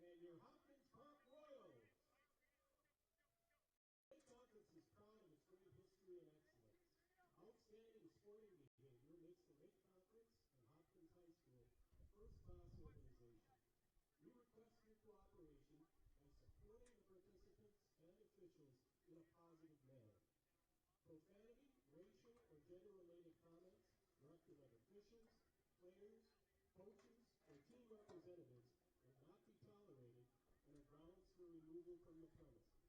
and your Hopkins Park Royals. Lake Hopkins is proud of its great history and excellence. Outstanding sporting behavior makes the Lake Conference and Hopkins High School a first-class organization. We request your cooperation by supporting the participants and officials in a positive manner. Profanity, racial, or gender-related comments directed at officials, players, coaches, or team representatives will not be tolerated and are grounds for removal from the premises.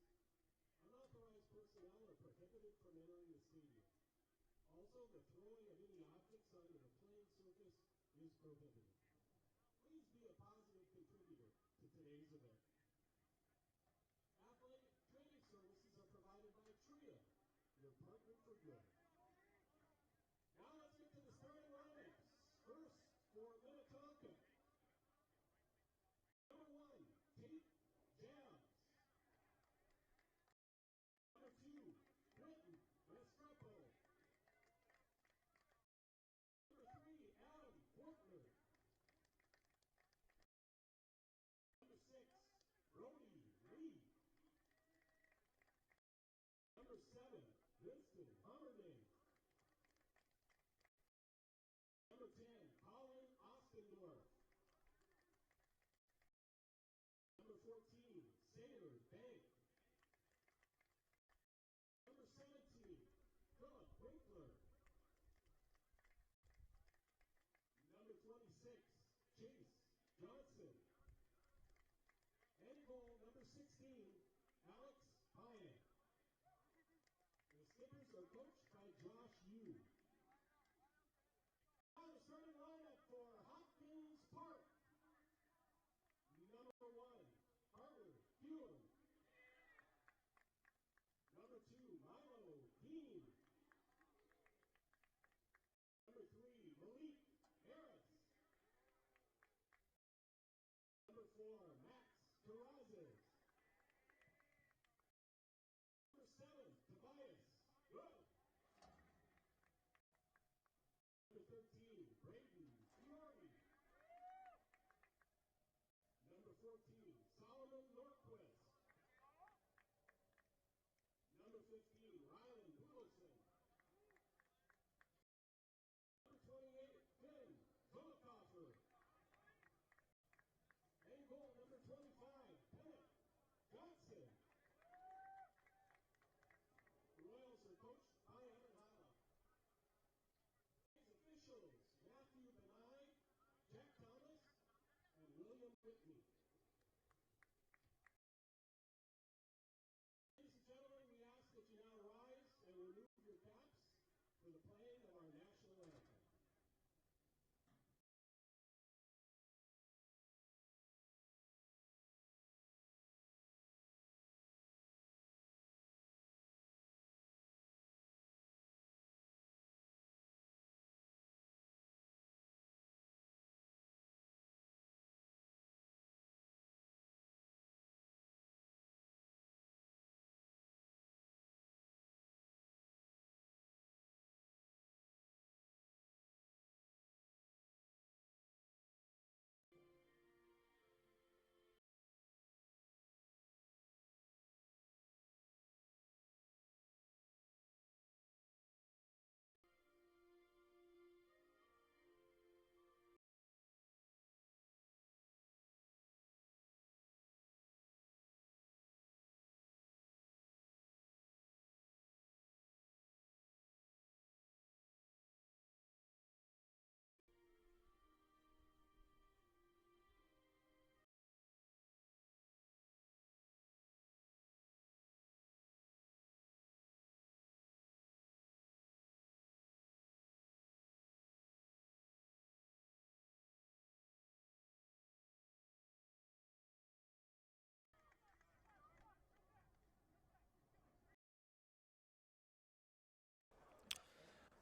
Unauthorized personnel are prohibited from entering the stadium. Also, the throwing of any objects onto the playing surface is prohibited. Please be a positive contributor to today's event. Athletic training services are provided by TRIA, your partner for good. Now let's get to the starting lineups. First, for Minnetonka. Number 1, Tate Jabs. Number 2, Quentin Restrepo. Number 3, Adam Portner. Number 6, Brody Lee. Number 7, Winston Hammerding. Number 10, Colin Ostendorf. Number 14, Sailor Bank. Number 17, Philip Winkler. Number 26, Chase Johnson. And goal number 16, Alex Pyatt. The Skippers are coached by Josh Yu. Now the starting lineup for Hopkins Park. Number 1, Carter Hewin. Number 2, Milo Dean. Number 3, Malik Harris. Number 4, Max Terrazas. Number 7, Tobias Good. Number 13, Braden Fiore. Number 14, Solomon Norquist. Number 15, Rylan Wilson. Number 28, Finn Zolikoffer. And goal number 25, Bennett Johnson. The Royals are coached by Evan Hala. These officials, Matthew Benai, Jack Thomas, and William Whitney. Ladies and gentlemen, we ask that you now rise and remove your caps for the playing of our national anthem.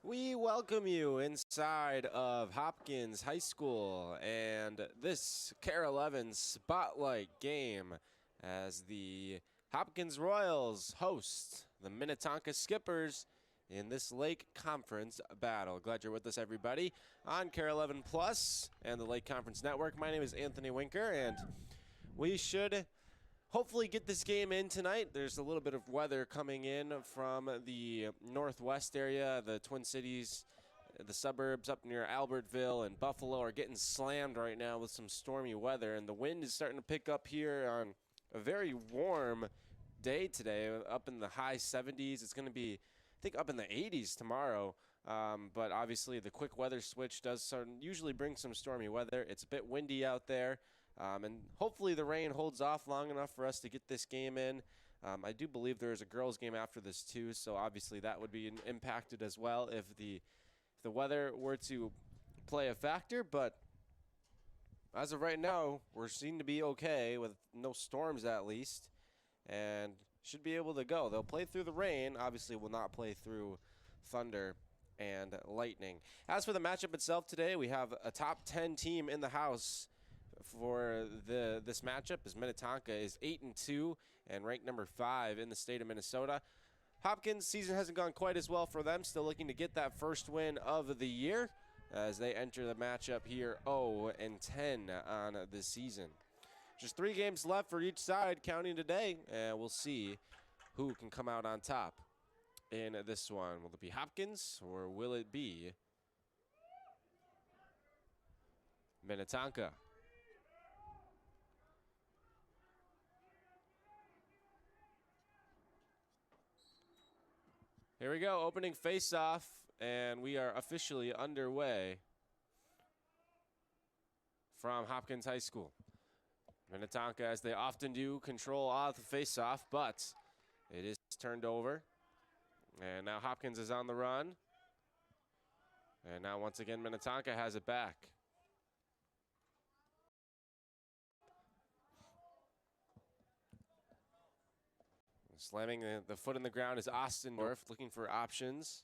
We welcome you inside of Hopkins High School and this KARE 11 Spotlight game as the Hopkins Royals host the Minnetonka Skippers in this Lake Conference battle. Glad you're with us, everybody, on KARE 11 Plus and the Lake Conference Network. My name is Anthony Winker, and we should hopefully get this game in tonight. There's a little bit of weather coming in from the northwest area. The Twin Cities, the suburbs up near Albertville and Buffalo are getting slammed right now with some stormy weather, and the wind is starting to pick up here on a very warm day today, up in the high 70s. It's going to be, I think, up in the 80s tomorrow. But obviously the quick weather switch does usually bring some stormy weather. It's a bit windy out there. And hopefully the rain holds off long enough for us to get this game in. I do believe there is a girls' game after this too, so obviously that would be impacted as well if the weather were to play a factor. But as of right now, we're seen to be okay with no storms at least, and should be able to go. They'll play through the rain. Obviously will not play through thunder and lightning. As for the matchup itself today, we have a top 10 team in the house for this matchup, as Minnetonka is 8-2 and ranked number 5 in the state of Minnesota. Hopkins' season hasn't gone quite as well for them, still looking to get that first win of the year as they enter the matchup here 0-10 on the season. Just 3 games left for each side counting today, and we'll see who can come out on top in this one. Will it be Hopkins or will it be Minnetonka? Here we go, opening face-off, and we are officially underway from Hopkins High School. Minnetonka, as they often do, control off the face-off, but it is turned over. And now Hopkins is on the run. And now once again, Minnetonka has it back. Slamming the foot in the ground is Ostendorf, looking for options.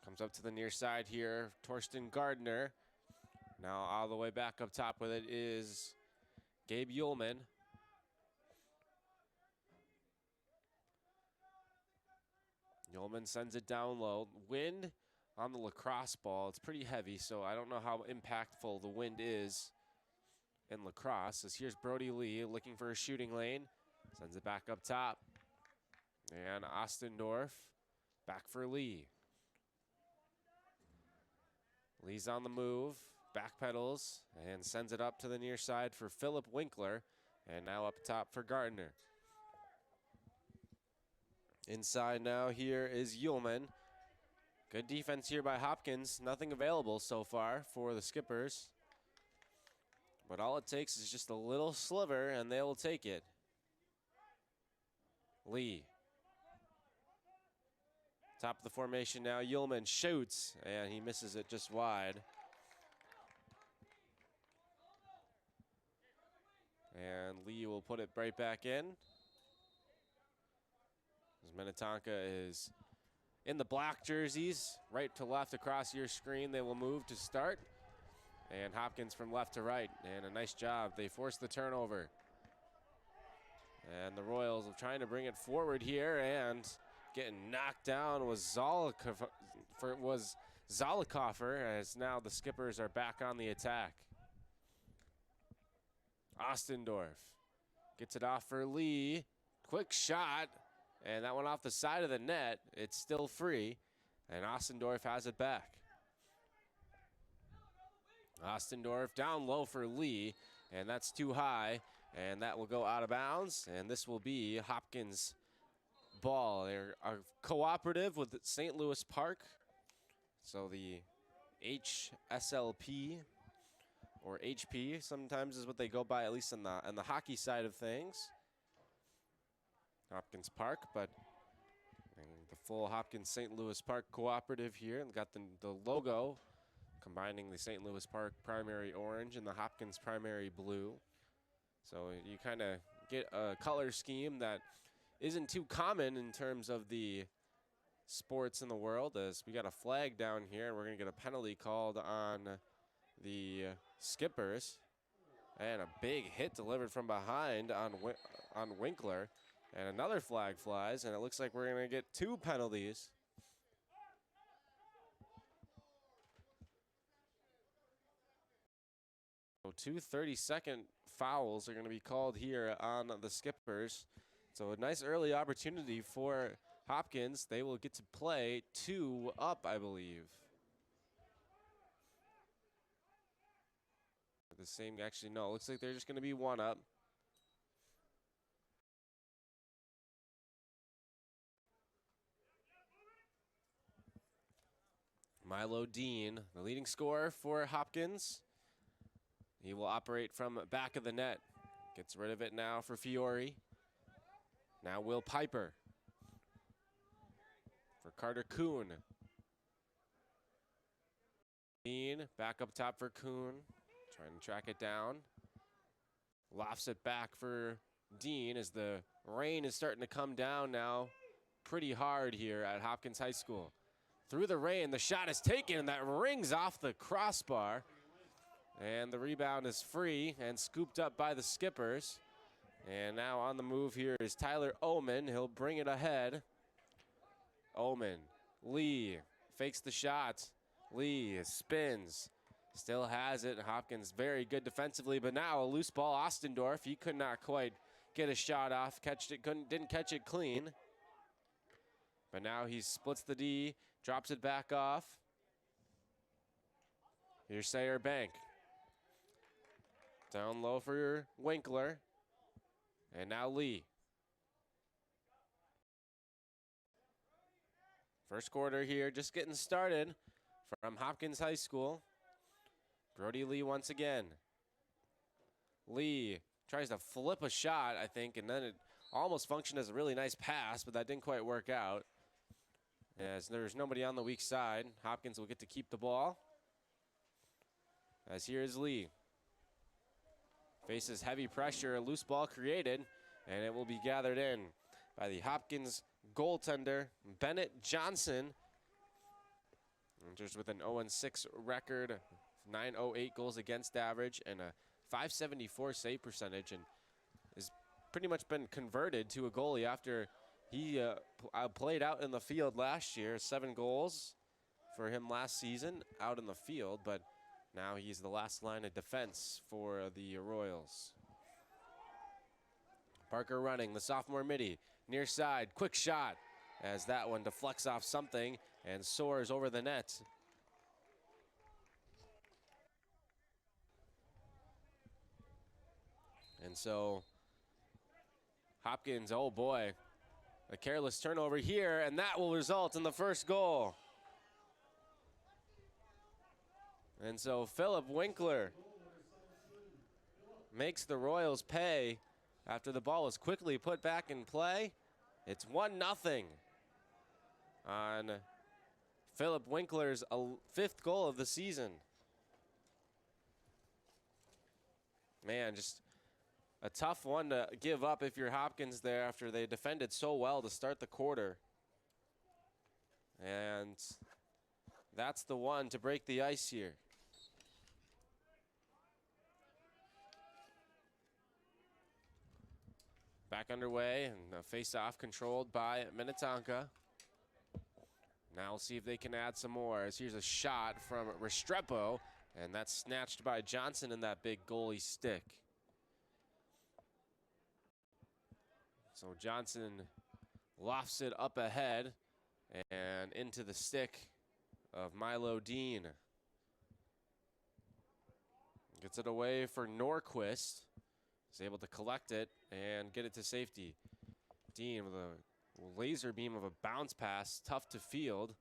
Comes up to the near side here, Torsten Gardner. Now all the way back up top with it is Gabe Ullman. Ullman sends it down low. Wind on the lacrosse ball, it's pretty heavy, so I don't know how impactful the wind is in lacrosse. As here's Brody Lee looking for a shooting lane. Sends it back up top. And Ostendorf back for Lee. Lee's on the move, backpedals, and sends it up to the near side for Philip Winkler. And now up top for Gardner. Inside now here is Ullman. Good defense here by Hopkins. Nothing available so far for the Skippers. But all it takes is just a little sliver, and they will take it. Lee. Top of the formation now. Ullman shoots, and he misses it just wide. And Lee will put it right back in. As Minnetonka is in the black jerseys, right to left across your screen, they will move to start. And Hopkins from left to right, and a nice job. They force the turnover. And the Royals are trying to bring it forward here, and getting knocked down was Zollikoffer, as now the Skippers are back on the attack. Ostendorf gets it off for Lee. Quick shot. And that went off the side of the net. It's still free, and Ostendorf has it back. Ostendorf down low for Lee, and that's too high, and that will go out of bounds, and this will be Hopkins' ball. They're cooperative with St. Louis Park, so the HSLP, or HP sometimes is what they go by, at least on the hockey side of things. Hopkins Park, but the full Hopkins St. Louis Park cooperative here. And got the logo combining the St. Louis Park primary orange and the Hopkins primary blue. So you kind of get a color scheme that isn't too common in terms of the sports in the world, as we got a flag down here, and we're going to get a penalty called on the Skippers. And a big hit delivered from behind on Winkler. And another flag flies, and it looks like we're going to get 2 penalties 2 30-second fouls are going to be called here on the Skippers. So a nice early opportunity for Hopkins. They will get to play 2 up, I believe. The same, actually, no, it looks like they're just going to be 1 up. Milo Dean, the leading scorer for Hopkins. He will operate from back of the net. Gets rid of it now for Fiore. Now Will Piper for Carter Kuhn. Dean back up top for Kuhn. Trying to track it down. Lofts it back for Dean as the rain is starting to come down now pretty hard here at Hopkins High School. Through the rain, the shot is taken, and that rings off the crossbar. And the rebound is free and scooped up by the Skippers. And now on the move here is Tyler Oman. He'll bring it ahead. Oman, Lee fakes the shot. Lee spins, still has it. Hopkins very good defensively, but now a loose ball. Ostendorf, he could not quite get a shot off. Didn't catch it clean. But now he splits the D, drops it back off. Here's Sayer Bank. Down low for Winkler. And now Lee. First quarter here, just getting started from Hopkins High School. Brody Lee once again. Lee tries to flip a shot, I think, and then it almost functioned as a really nice pass, but that didn't quite work out. As there's nobody on the weak side, Hopkins will get to keep the ball. As here is Lee. Faces heavy pressure, a loose ball created, and it will be gathered in by the Hopkins goaltender, Bennett Johnson. Enters with an 0-6 record, 908 goals against average, and a .574 save percentage, and has pretty much been converted to a goalie after he played out in the field last year. 7 goals for him last season out in the field, but now he's the last line of defense for the Royals. Parker running, the sophomore midi, near side, quick shot, as that one deflects off something and soars over the net. And so Hopkins, oh boy, a careless turnover here, and that will result in the first goal. And so Philip Winkler makes the Royals pay after the ball was quickly put back in play. It's 1-0 on Philip Winkler's 5th goal of the season. Man, just a tough one to give up if you're Hopkins there after they defended so well to start the quarter. And that's the one to break the ice here. Back underway, and a face-off controlled by Minnetonka. Now we'll see if they can add some more. As here's a shot from Restrepo, and that's snatched by Johnson in that big goalie stick. So Johnson lofts it up ahead and into the stick of Milo Dean. Gets it away for Norquist. Is able to collect it and get it to safety. Dean with a laser beam of a bounce pass, tough to field.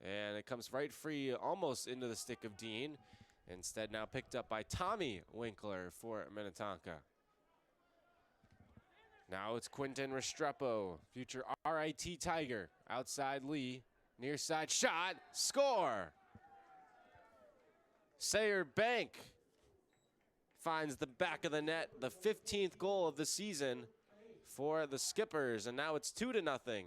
And it comes right free almost into the stick of Dean. Instead now picked up by Tommy Winkler for Minnetonka. Now it's Quinton Restrepo, future RIT Tiger. Outside Lee, near side shot, score! Sayer Bank finds the back of the net, the 15th goal of the season for the Skippers, and now it's 2-0.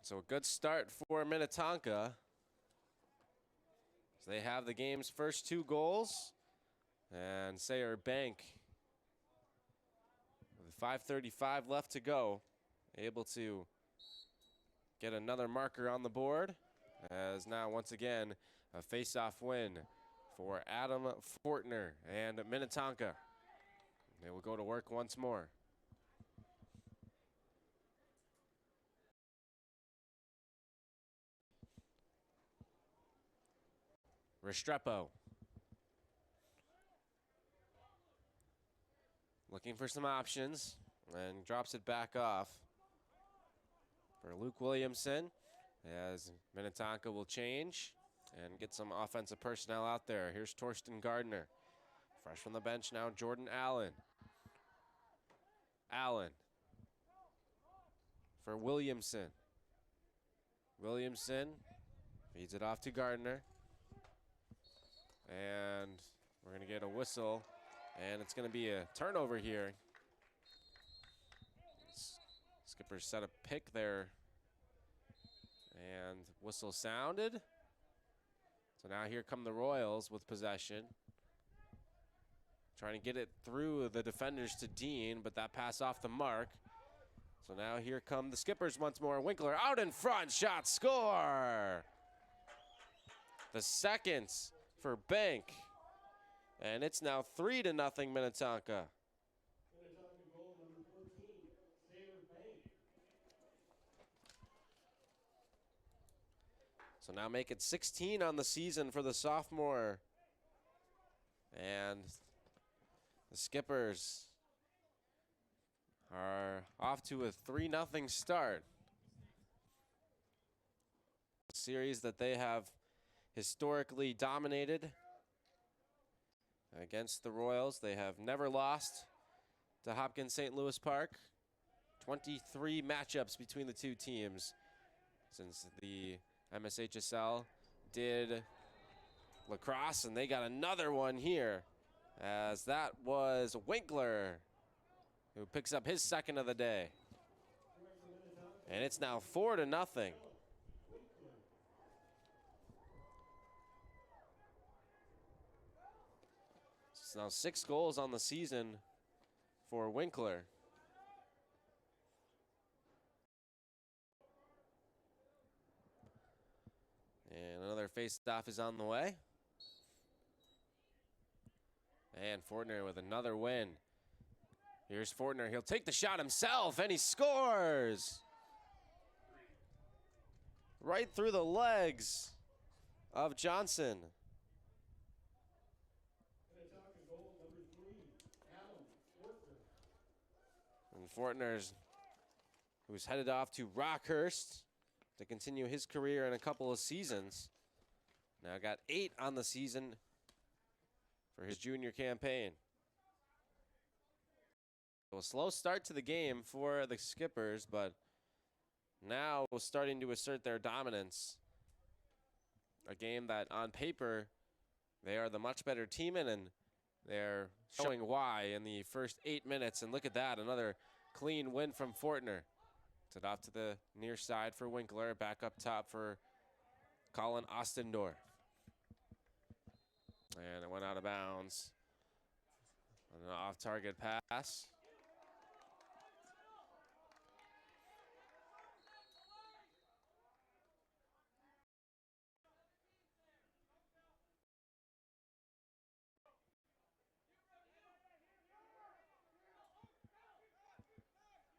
So a good start for Minnetonka. So they have the game's first 2 goals, and Sayer Bank with 5:35 left to go. Able to get another marker on the board, as now once again a face-off win for Adam Fortner and Minnetonka. They will go to work once more. Restrepo looking for some options and drops it back off for Luke Williamson, as Minnetonka will change and get some offensive personnel out there. Here's Torsten Gardner. Fresh from the bench now, Jordan Allen. Allen for Williamson. Williamson feeds it off to Gardner. And we're going to get a whistle, and it's going to be a turnover here. Skipper set a pick there, and whistle sounded. So now here come the Royals with possession. Trying to get it through the defenders to Dean, but that pass off the mark. So now here come the Skippers once more. Winkler out in front, shot, score! The second for Bank, and it's now 3-0 Minnetonka. Minnetonka goal number 14, Sailor Bank. So now make it 16 on the season for the sophomore. And the Skippers are off to a 3-0 start. A series that they have historically dominated against the Royals. They have never lost to Hopkins St. Louis Park. 23 matchups between the two teams since the MSHSL did Lacrosse, and they got another one here, as that was Winkler who picks up his second of the day. And it's now 4-0. It's now 6 goals on the season for Winkler. And another face-off is on the way. And Fortner with another win. Here's Fortner. He'll take the shot himself, and he scores! Right through the legs of Johnson. And Fortner's, who's headed off to Rockhurst to continue his career in a couple of seasons. Now got 8 on the season for his junior campaign. So a slow start to the game for the Skippers, but now starting to assert their dominance. A game that on paper they are the much better team in, and they're showing why in the first 8 minutes. And look at that, another clean win from Fortner. It's it off to the near side for Winkler, back up top for Colin Ostendorf. And it went out of bounds on an off-target pass.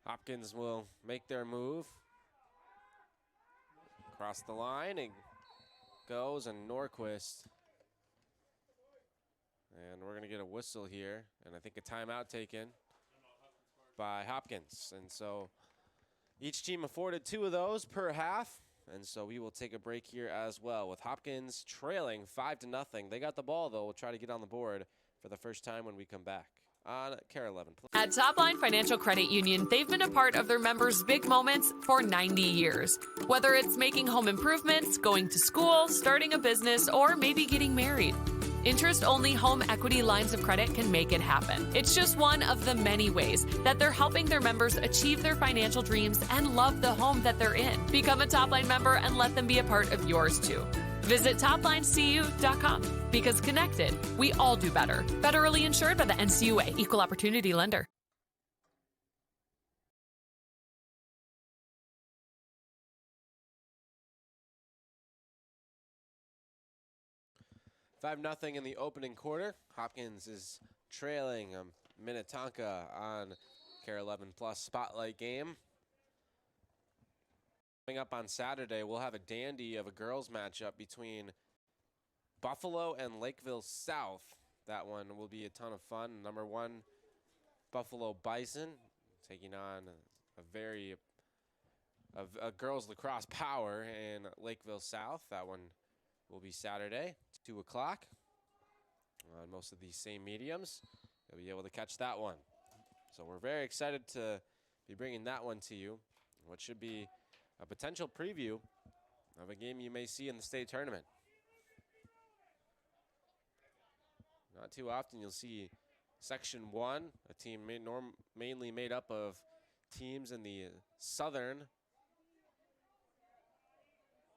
Hopkins will make their move. Across the line, it goes, and Norquist. And we're going to get a whistle here, and I think a timeout taken by Hopkins. And so each team afforded 2 of those per half, and so we will take a break here as well with Hopkins trailing 5-0. They got the ball, though. We'll try to get on the board for the first time when we come back on KARE 11. At Topline Financial Credit Union, they've been a part of their members' big moments for 90 years. Whether it's making home improvements, going to school, starting a business, or maybe getting married, interest-only home equity lines of credit can make it happen. It's just one of the many ways that they're helping their members achieve their financial dreams and love the home that they're in. Become a Topline member and let them be a part of yours too. Visit toplinecu.com, because connected, we all do better. Federally insured by the NCUA, Equal Opportunity Lender. 5-0 in the opening quarter. Hopkins is trailing Minnetonka on KARE 11 Plus Spotlight game. Coming up on Saturday, we'll have a dandy of a girls matchup between Buffalo and Lakeville South. That one will be a ton of fun. Number 1, Buffalo Bison, taking on a girls lacrosse power in Lakeville South. That one will be Saturday, 2 o'clock. On most of these same mediums, you'll be able to catch that one. So we're very excited to be bringing that one to you. What should be a potential preview of a game you may see in the state tournament. Not too often you'll see Section 1, a team mainly made up of teams in the southern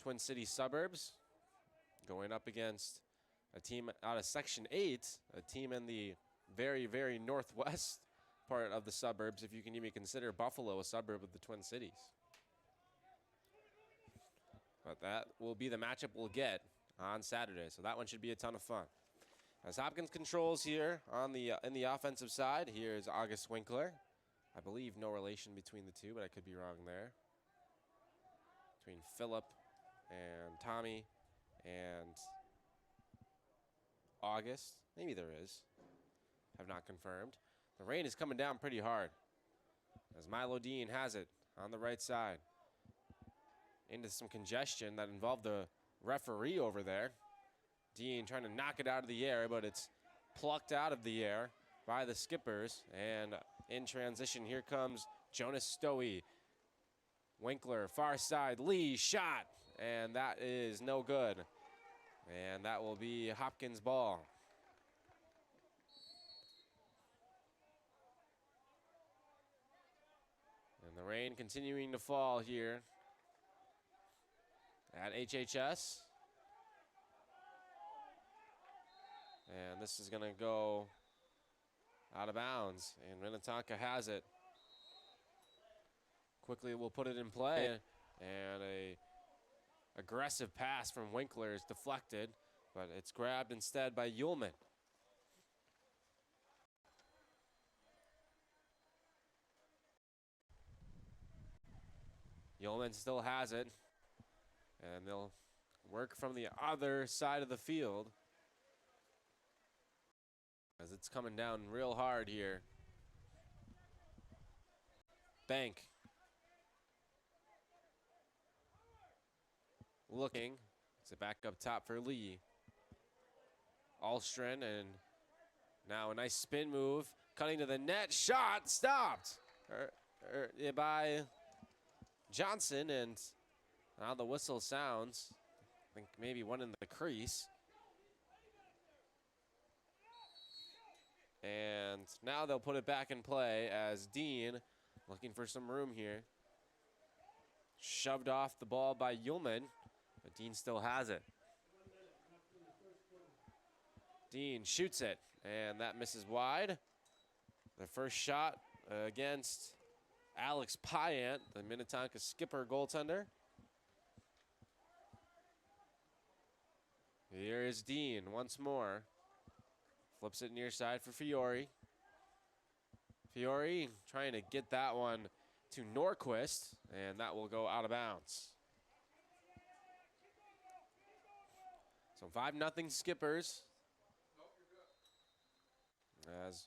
Twin Cities suburbs, going up against a team out of Section 8, a team in the very, very northwest part of the suburbs, if you can even consider Buffalo a suburb of the Twin Cities. But that will be the matchup we'll get on Saturday, so that one should be a ton of fun. As Hopkins controls here on the in the offensive side, here's August Winkler. I believe no relation between the two, but I could be wrong there. Between Philip and Tommy and August. Maybe there is. Have not confirmed. The rain is coming down pretty hard as Milo Dean has it on the right side. Into some congestion that involved the referee over there. Dean trying to knock it out of the air, but it's plucked out of the air by the Skippers. And in transition, here comes Jonas Stowe. Winkler, far side, Lee, shot. And that is no good. And that will be Hopkins' ball. And the rain continuing to fall here at HHS. And this is going to go out of bounds. And Minnetonka has it. Quickly we'll put it in play. And a aggressive pass from Winkler is deflected, but it's grabbed instead by Ullman. Ullman still has it. And they'll work from the other side of the field as it's coming down real hard here. Bank. Looking. It's a back up top for Lee. Alstron, and now a nice spin move. Cutting to the net. Shot stopped by Johnson, and now the whistle sounds. I think maybe one in the crease. And now they'll put it back in play as Dean, looking for some room here, shoved off the ball by Ullman, but Dean still has it. Dean shoots it, and that misses wide. The first shot against Alex Pyant, the Minnetonka Skipper goaltender. Here is Dean once more. Flips it near side for Fiore. Fiore trying to get that one to Norquist, and that will go out of bounds. So 5-0 Skippers. As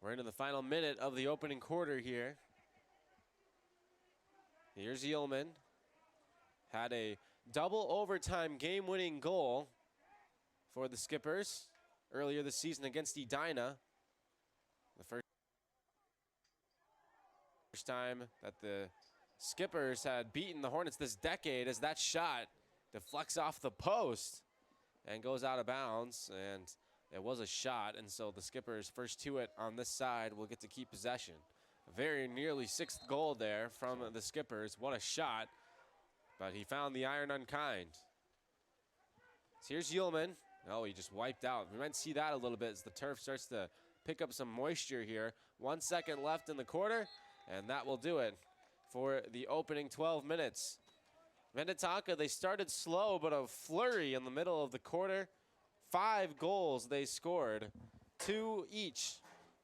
we're into the final minute of the opening quarter here. Here's Ullman. Had a double overtime game-winning goal for the Skippers earlier this season against Edina. The first time that the Skippers had beaten the Hornets this decade, as that shot deflects off the post and goes out of bounds. And it was a shot, and so the Skippers, first to it on this side, will get to keep possession. A very nearly sixth goal there from the Skippers. What a shot, but he found the iron unkind. So here's Ullman. Oh, he just wiped out. We might see that a little bit as the turf starts to pick up some moisture here. 1 second left in the quarter, and that will do it for the opening 12 minutes. Minnetonka, they started slow, but a flurry in the middle of the quarter 5 goals they scored, 2 each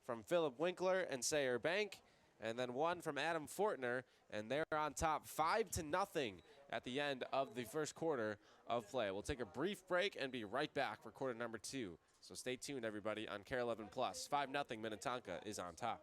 from Philip Winkler and Sayer Bank, and then 1 from Adam Fortner, and they're on top 5-0 at the end of the first quarter of play. We'll take a brief break and be right back for quarter number 2. So stay tuned, everybody, on KARE 11 Plus. 5-0 Minnetonka is on top.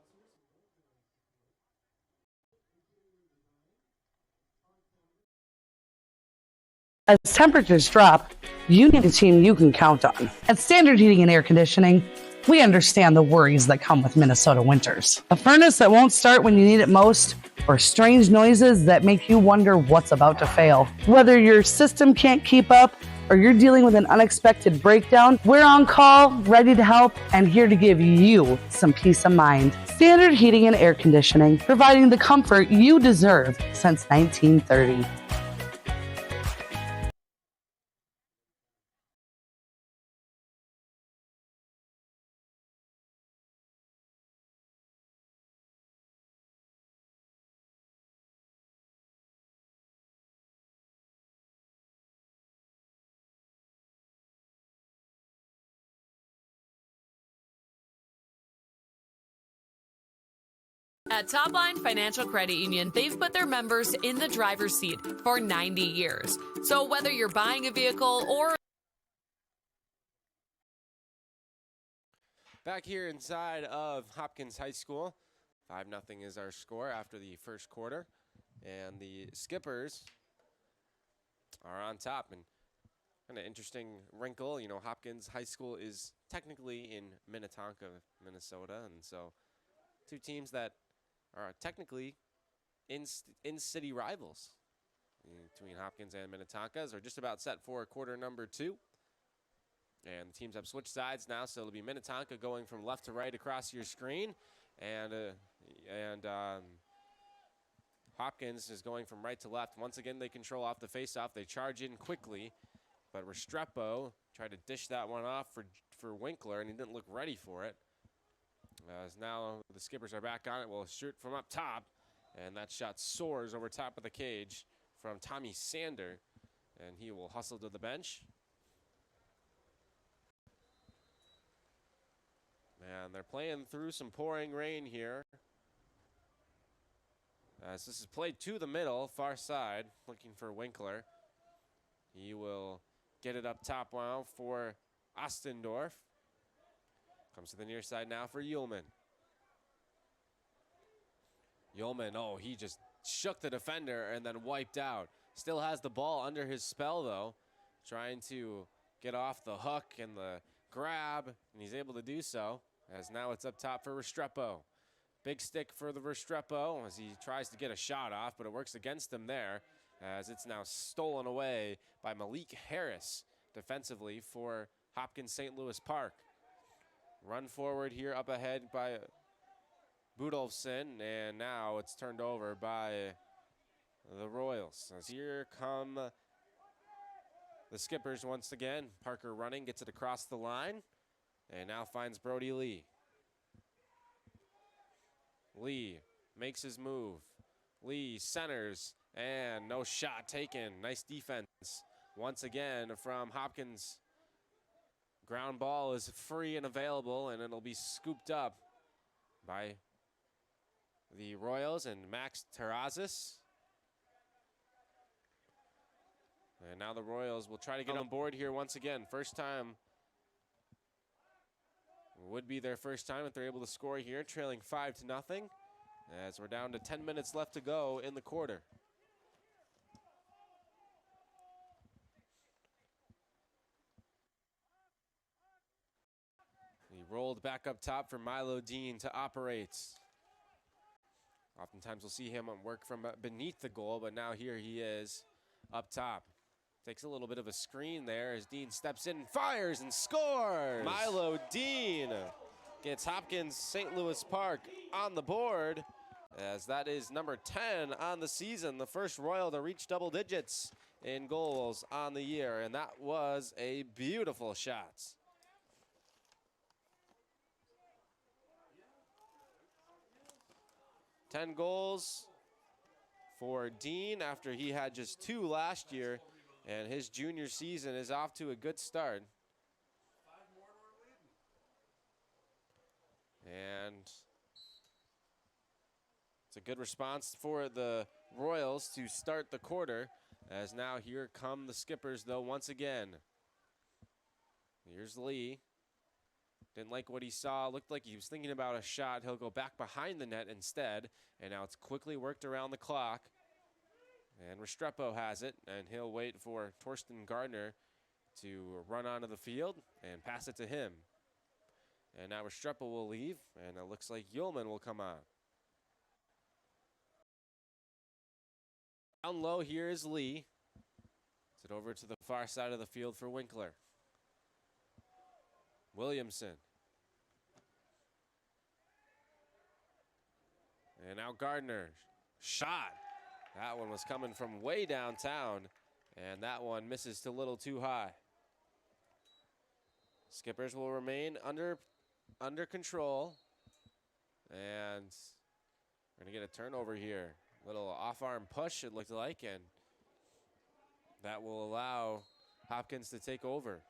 As temperatures drop, you need a team you can count on. At Standard Heating and Air Conditioning, we understand the worries that come with Minnesota winters. A furnace that won't start when you need it most, or strange noises that make you wonder what's about to fail. Whether your system can't keep up or you're dealing with an unexpected breakdown, we're on call, ready to help, and here to give you some peace of mind. Standard Heating and Air Conditioning, providing the comfort you deserve since 1930. At Topline Financial Credit Union, they've put their members in the driver's seat for 90 years. So whether you're buying a vehicle or... Back here inside of Hopkins High School, 5-0 is our score after the first quarter. And the Skippers are on top. And kind of interesting wrinkle, you know, Hopkins High School is technically in Minnetonka, Minnesota. And so 2 teams that are technically in-city rivals between Hopkins and Minnetonkas are just about set for quarter number 2. And the teams have switched sides now, so it'll be Minnetonka going from left to right across your screen. And Hopkins is going from right to left. Once again, they control off the face-off. They charge in quickly, but Restrepo tried to dish that one off for Winkler, and he didn't look ready for it. As now the Skippers are back on it, will shoot from up top, and that shot soars over top of the cage from Tommy Sander, and he will hustle to the bench. And they're playing through some pouring rain here. As this is played to the middle, far side, looking for Winkler. He will get it up top now for Ostendorf. Comes to the near side now for Ullman. Ullman, oh, he just shook the defender and then wiped out. Still has the ball under his spell, though. Trying to get off the hook and the grab, and he's able to do so. As now it's up top for Restrepo. Big stick for the Restrepo as he tries to get a shot off, but it works against him there, as it's now stolen away by Malik Harris defensively for Hopkins St. Louis Park. Run forward here up ahead by Budolfsson, and now it's turned over by the Royals. As here come the Skippers once again. Parker running, gets it across the line, and now finds Brody Lee. Lee makes his move. Lee centers, and no shot taken. Nice defense once again from Hopkins. Ground ball is free and available, and it'll be scooped up by the Royals and Max Terrazas. And now the Royals will try to get on board here once again. First time would be their first time if they're able to score here, trailing 5-0, as we're down to 10 minutes left to go in the quarter. He rolled back up top for Milo Dean to operate. Oftentimes we'll see him work from beneath the goal, but now here he is up top. Takes a little bit of a screen there as Dean steps in, fires, and scores! Milo Dean gets Hopkins St. Louis Park on the board, as that is number 10 on the season, the first Royal to reach double digits in goals on the year, and that was a beautiful shot. Ten goals for Dean after he had just 2 last year, and his junior season is off to a good start. And it's a good response for the Royals to start the quarter, as now here come the Skippers, though, once again. Here's Lee. Didn't like what he saw. Looked like he was thinking about a shot. He'll go back behind the net instead. And now it's quickly worked around the clock. And Restrepo has it, and he'll wait for Torsten Gardner to run onto the field and pass it to him. And now Restrepo will leave, and it looks like Ullman will come on. Down low here is Lee. It's it over to the far side of the field for Winkler. Williamson. And now Gardner. Shot. That one was coming from way downtown, and that one misses to a little too high. Skippers will remain under control, and we're going to get a turnover here. Little off-arm push, it looked like, and that will allow Hopkins to take over.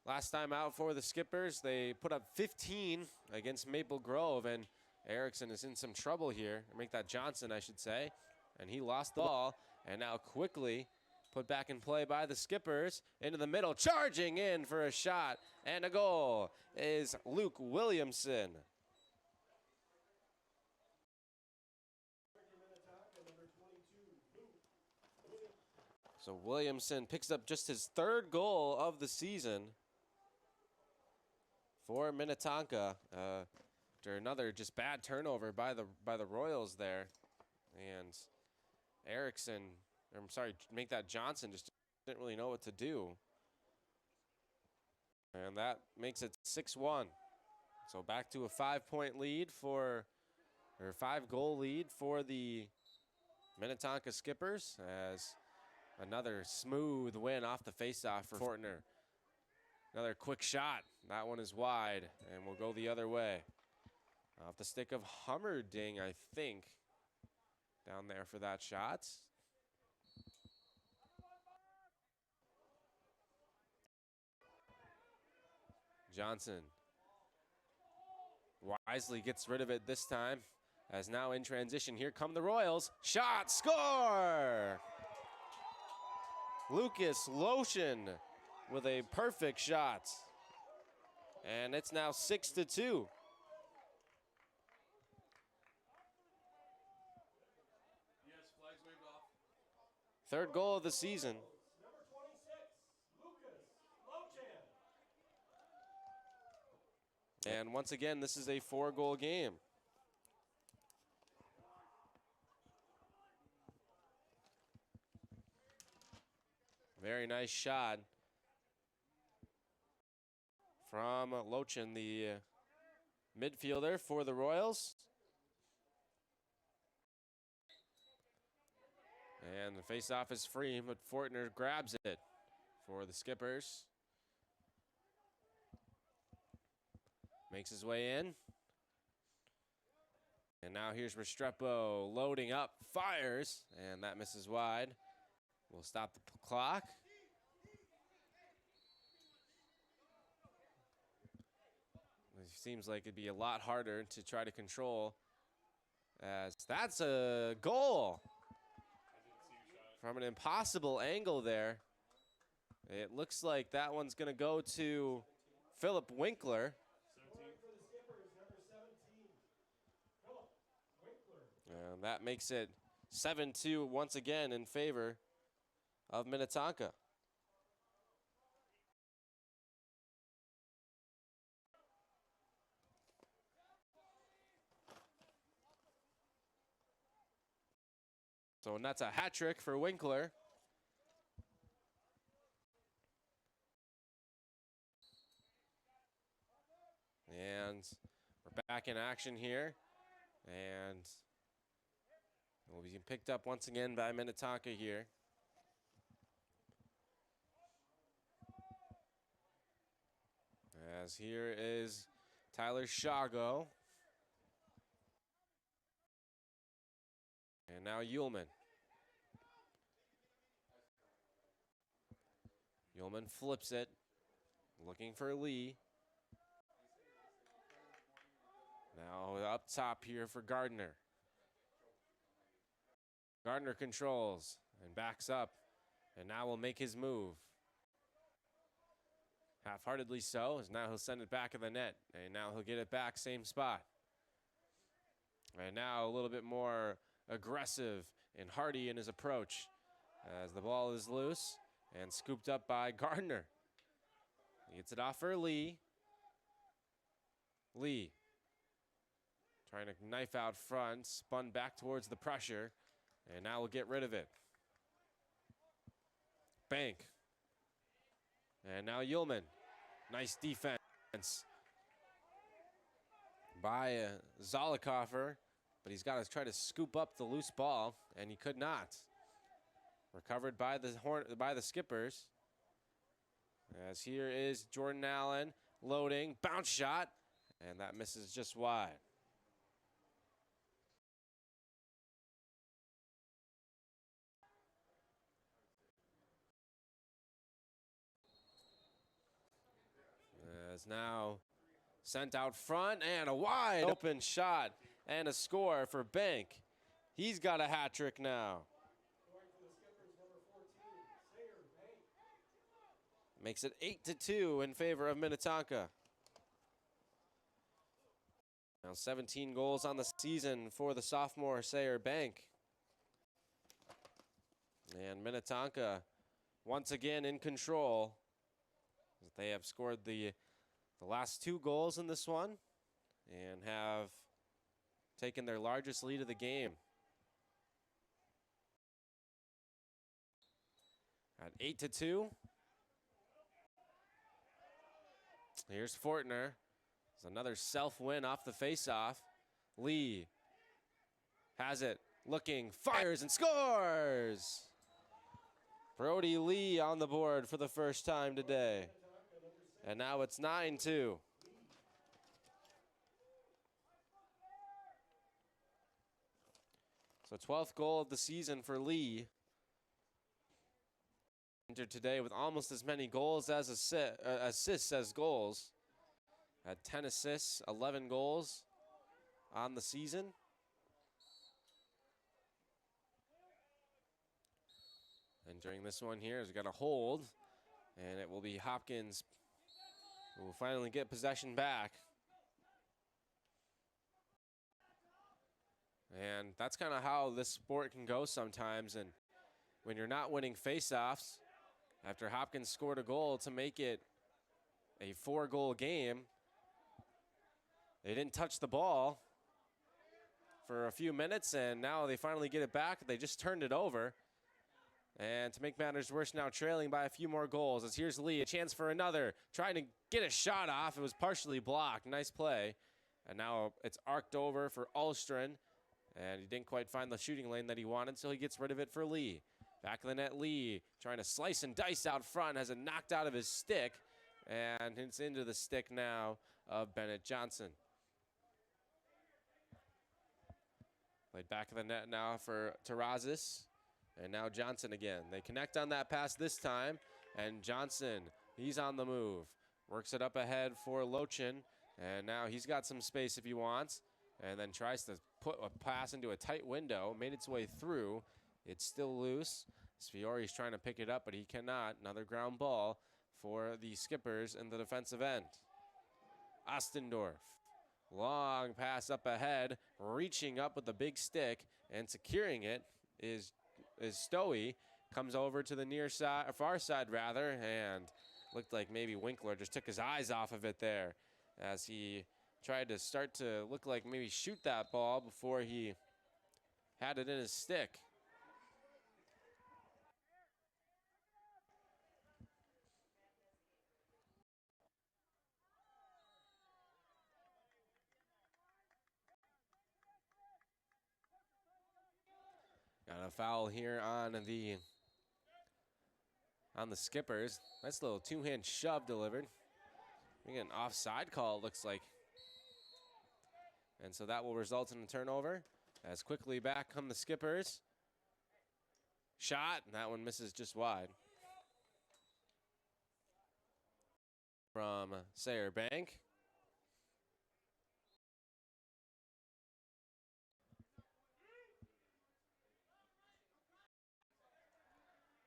Last time out for the Skippers, they put up 15 against Maple Grove, and Erickson is in some trouble here. Make that Johnson, I should say. And he lost the ball, and now quickly put back in play by the Skippers. Into the middle, charging in for a shot, and a goal is Luke Williamson. So Williamson picks up just his third goal of the season for Minnetonka, after another just bad turnover by the Royals there. And Erickson, I'm sorry, make that Johnson just didn't really know what to do. And that makes it 6-1. So back to a 5-point lead or 5-goal lead for the Minnetonka Skippers, as another smooth win off the faceoff for Fortner. Another quick shot. That one is wide and will go the other way. Off the stick of Hummerding, I think, down there for that shot. Johnson wisely gets rid of it this time, as now in transition, here come the Royals. Shot, score! Lucas Lotion with a perfect shot. And it's now 6-2. Third goal of the season. Number 26, Lucas Lochan. And once again, this is a 4-goal game. Very nice shot from Lochan, the midfielder for the Royals. And the faceoff is free, but Fortner grabs it for the Skippers. Makes his way in. And now here's Restrepo loading up, fires, and that misses wide. We'll stop the clock. It seems like it'd be a lot harder to try to control, as that's a goal. From an impossible angle there. It looks like that one's going to go to Philip Winkler. And that makes it 7-2 once again in favor of Minnetonka. So and that's a hat trick for Winkler. And we're back in action here. And we'll be picked up once again by Minnetonka here. As here is Tyler Shago. And now Ullman. Ullman flips it, looking for Lee. Now up top here for Gardner. Gardner controls and backs up, and now will make his move. Half-heartedly so, as now he'll send it back in the net, and now he'll get it back, same spot. And now a little bit more aggressive and hardy in his approach as the ball is loose and scooped up by Gardner. He gets it off for Lee. Lee trying to knife out front, spun back towards the pressure, and now we'll get rid of it. Bank. And now Yulman. Nice defense by Zollikoffer, but he's got to try to scoop up the loose ball, and he could not. Recovered by the Skippers. As here is Jordan Allen loading, bounce shot, and that misses just wide. As now sent out front, and a wide open shot and a score for Bank. He's got a hat trick now. Makes it 8-2 in favor of Minnetonka. Now 17 goals on the season for the sophomore Sayer Bank. And Minnetonka once again in control. They have scored the last 2 goals in this one and have taken their largest lead of the game. At 8-2. Here's Fortner. It's another self-win off the face-off. Lee has it, looking, fires, and scores! Brody Lee on the board for the first time today. And now it's 9-2. So 12th goal of the season for Lee. Entered today with almost as many goals as assists as goals. Had 10 assists, 11 goals on the season. And during this one here, he's got a hold, and it will be Hopkins who will finally get possession back. And that's kind of how this sport can go sometimes. And when you're not winning faceoffs, after Hopkins scored a goal to make it a 4-goal game, they didn't touch the ball for a few minutes, and now they finally get it back. They just turned it over. And to make matters worse, now trailing by a few more goals. As here's Lee, a chance for another. Trying to get a shot off. It was partially blocked. Nice play. And now it's arced over for Alstron. And he didn't quite find the shooting lane that he wanted, so he gets rid of it for Lee. Back of the net, Lee trying to slice and dice out front. Has it knocked out of his stick. And it's into the stick now of Bennett Johnson. Played back of the net now for Terrazas. And now Johnson again. They connect on that pass this time. And Johnson, he's on the move. Works it up ahead for Lochin. And now he's got some space if he wants. And then tries to put a pass into a tight window. Made its way through. It's still loose. Sfiori's trying to pick it up, but he cannot. Another ground ball for the Skippers in the defensive end. Ostendorf. Long pass up ahead. Reaching up with the big stick. And securing it is Stowe. Comes over to the near side, or far side rather, and looked like maybe Winkler just took his eyes off of it there as he tried to start to look like maybe shoot that ball before he had it in his stick. Got a foul here on the Skippers. Nice little two-hand shove delivered. We get an offside call, it looks like. And so that will result in a turnover. As quickly back come the Skippers. Shot, and that one misses just wide. From Sayer Bank.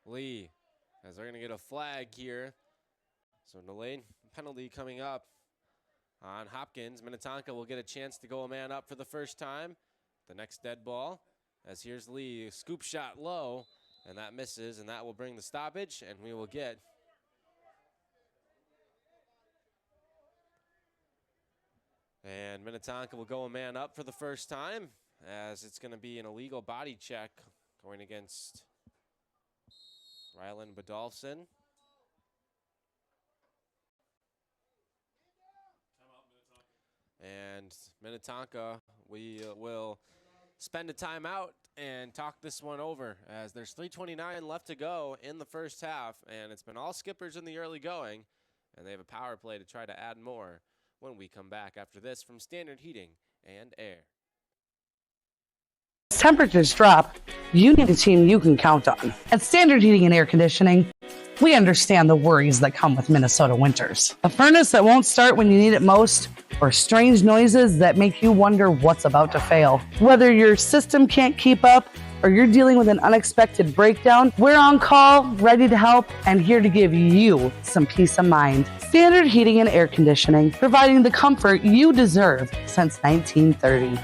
Lee, as they're going to get a flag here. So delayed penalty coming up on Hopkins. Minnetonka will get a chance to go a man up for the first time. The next dead ball, as here's Lee, scoop shot low, and that misses, and that will bring the stoppage, and we will get and Minnetonka will go a man up for the first time, as it's going to be an illegal body check going against Rylan Badolfson. And Minnetonka, we will spend a timeout and talk this one over, as there's 3:29 left to go in the first half, and it's been all skippers in the early going, and they have a power play to try to add more when we come back after this from Standard Heating and Air. As temperatures drop, you need a team you can count on. At Standard Heating and Air Conditioning, we understand the worries that come with Minnesota winters. A furnace that won't start when you need it most, or strange noises that make you wonder what's about to fail. Whether your system can't keep up or you're dealing with an unexpected breakdown, we're on call, ready to help, and here to give you some peace of mind. Standard Heating and Air Conditioning, providing the comfort you deserve since 1930.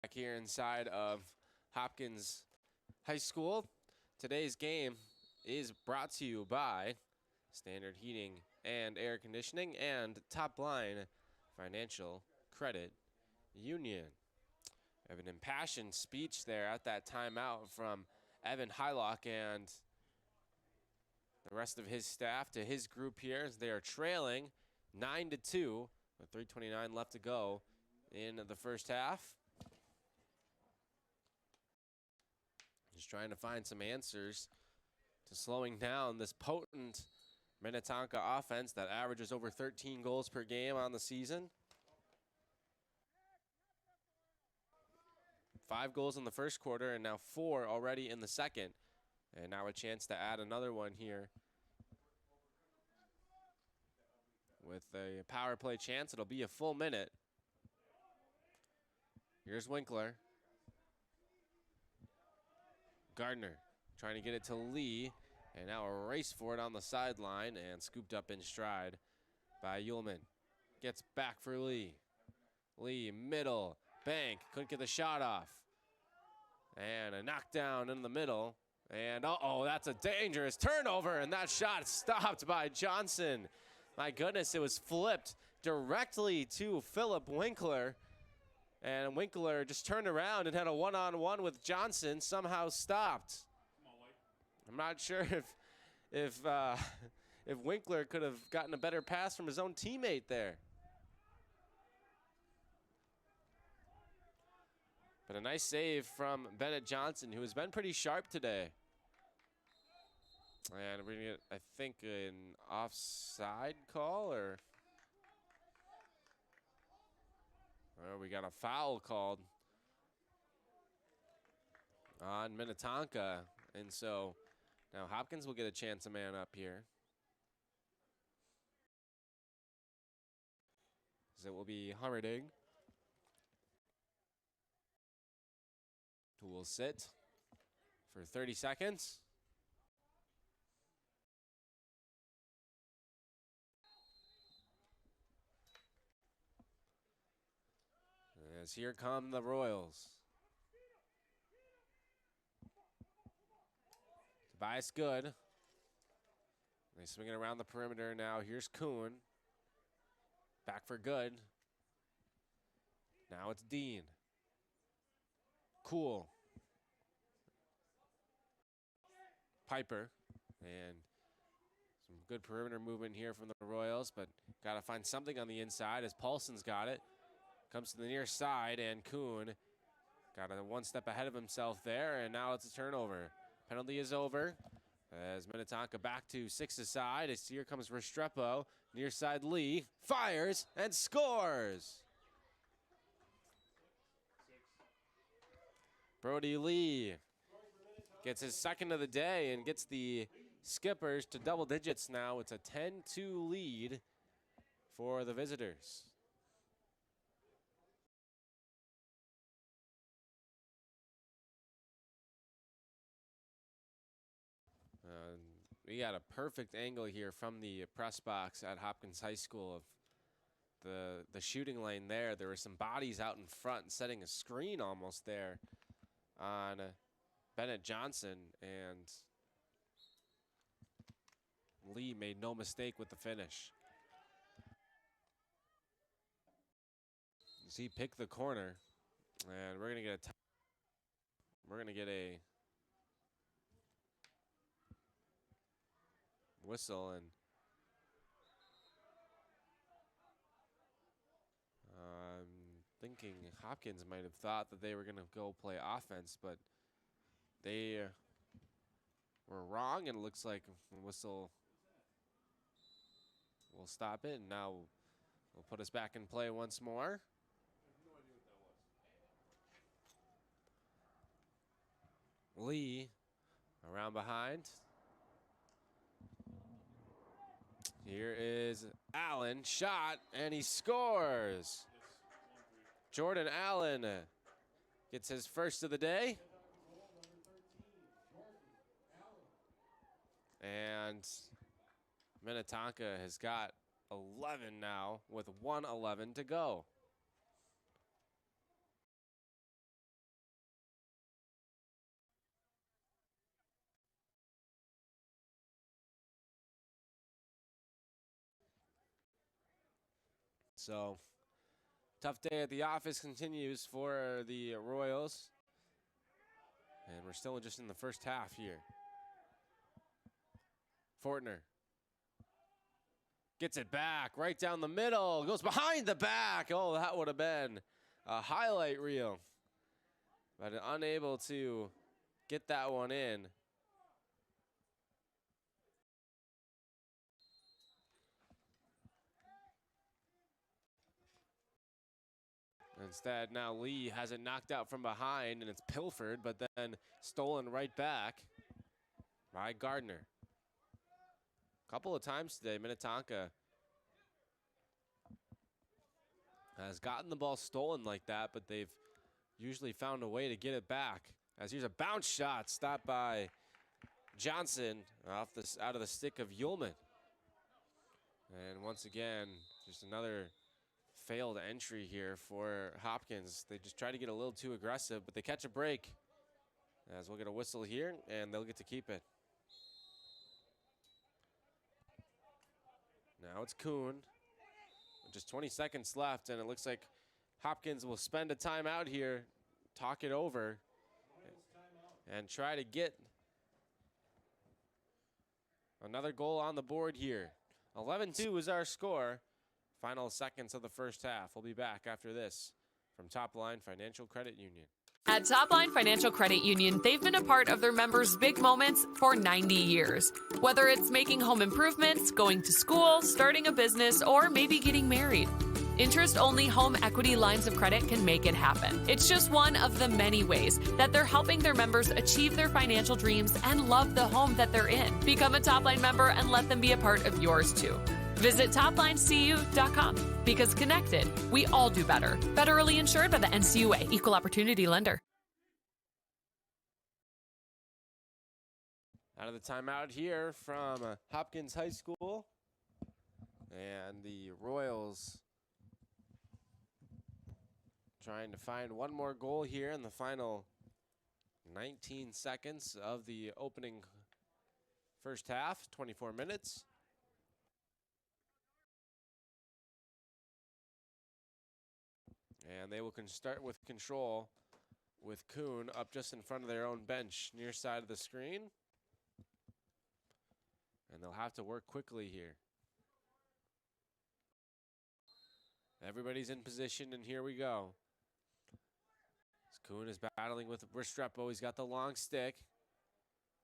Back here inside of Hopkins High School, today's game is brought to you by Standard Heating and Air Conditioning and Top Line Financial Credit Union. We have an impassioned speech there at that timeout from Evan Hylock and the rest of his staff to his group here, as they are trailing 9-2 with 3:29 left to go in the first half. Just trying to find some answers to slowing down this potent Minnetonka offense that averages over 13 goals per game on the season. 5 goals in the first quarter and now 4 already in the second. And now a chance to add another one here. With a power play chance, it'll be a full minute. Here's Winkler. Gardner trying to get it to Lee, and now a race for it on the sideline and scooped up in stride by Ullman. Gets back for Lee. Lee, middle, bank, couldn't get the shot off. And a knockdown in the middle. And uh-oh, that's a dangerous turnover, and that shot stopped by Johnson. My goodness, it was flipped directly to Philip Winkler. And Winkler just turned around and had a one-on-one with Johnson, somehow stopped. I'm not sure if Winkler could have gotten a better pass from his own teammate there. But a nice save from Bennett Johnson, who has been pretty sharp today. And we're going to get, I think, an offside call, or we got a foul called on Minnetonka. And so now Hopkins will get a chance to man up here. So it will be Hummerding, who will sit for 30 seconds. As here come the Royals. Tobias Good. They swing it around the perimeter now. Here's Kuhn. Back for Good. Now it's Dean. Cool. Piper. And some good perimeter movement here from the Royals, but got to find something on the inside as Paulson's got it. Comes to the near side, and Kuhn got one step ahead of himself there, and now it's a turnover. Penalty is over as Minnetonka back to 6-a-side. As here comes Restrepo. Near side Lee fires and scores. Brody Lee gets his second of the day and gets the Skippers to double digits now. It's a 10-2 lead for the visitors. We got a perfect angle here from the press box at Hopkins High School of the shooting lane there. There were some bodies out in front setting a screen almost there on Bennett Johnson, and Lee made no mistake with the finish. So he picked the corner, and we're gonna get a whistle, and I'm thinking Hopkins might have thought that they were gonna go play offense, but they were wrong, and it looks like the whistle will stop it, and now will put us back in play once more. Lee around behind. Here is Allen, shot, and he scores. Jordan Allen gets his first of the day. And Minnetonka has got 11 now with 1:11 to go. So, tough day at the office continues for the Royals. And we're still just in the first half here. Fortner gets it back right down the middle, goes behind the back. Oh, that would have been a highlight reel. But unable to get that one in. Instead, now Lee has it knocked out from behind, and it's pilfered, but then stolen right back by Gardner. A couple of times today, Minnetonka has gotten the ball stolen like that, but they've usually found a way to get it back. As here's a bounce shot stopped by Johnson out of the stick of Ullman. And once again, just another failed entry here for Hopkins. They just try to get a little too aggressive, but they catch a break. As we'll get a whistle here, and they'll get to keep it. Now it's Kuhn. Just 20 seconds left, and it looks like Hopkins will spend a timeout here, talk it over, and try to get another goal on the board here. 11-2 is our score. Final seconds of the first half. We'll be back after this from Top Line Financial Credit Union. At Top Line Financial Credit Union, they've been a part of their members' big moments for 90 years. Whether it's making home improvements, going to school, starting a business, or maybe getting married. Interest-only home equity lines of credit can make it happen. It's just one of the many ways that they're helping their members achieve their financial dreams and love the home that they're in. Become a Top Line member and let them be a part of yours too. Visit toplinecu.com, because connected, we all do better. Federally insured by the NCUA, Equal Opportunity Lender. Out of the timeout here from Hopkins High School. And the Royals trying to find one more goal here in the final 19 seconds of the opening first half, 24 minutes. And they will start with control with Kuhn up just in front of their own bench, near side of the screen. And they'll have to work quickly here. Everybody's in position, and here we go. Kuhn is battling with Restrepo. He's got the long stick.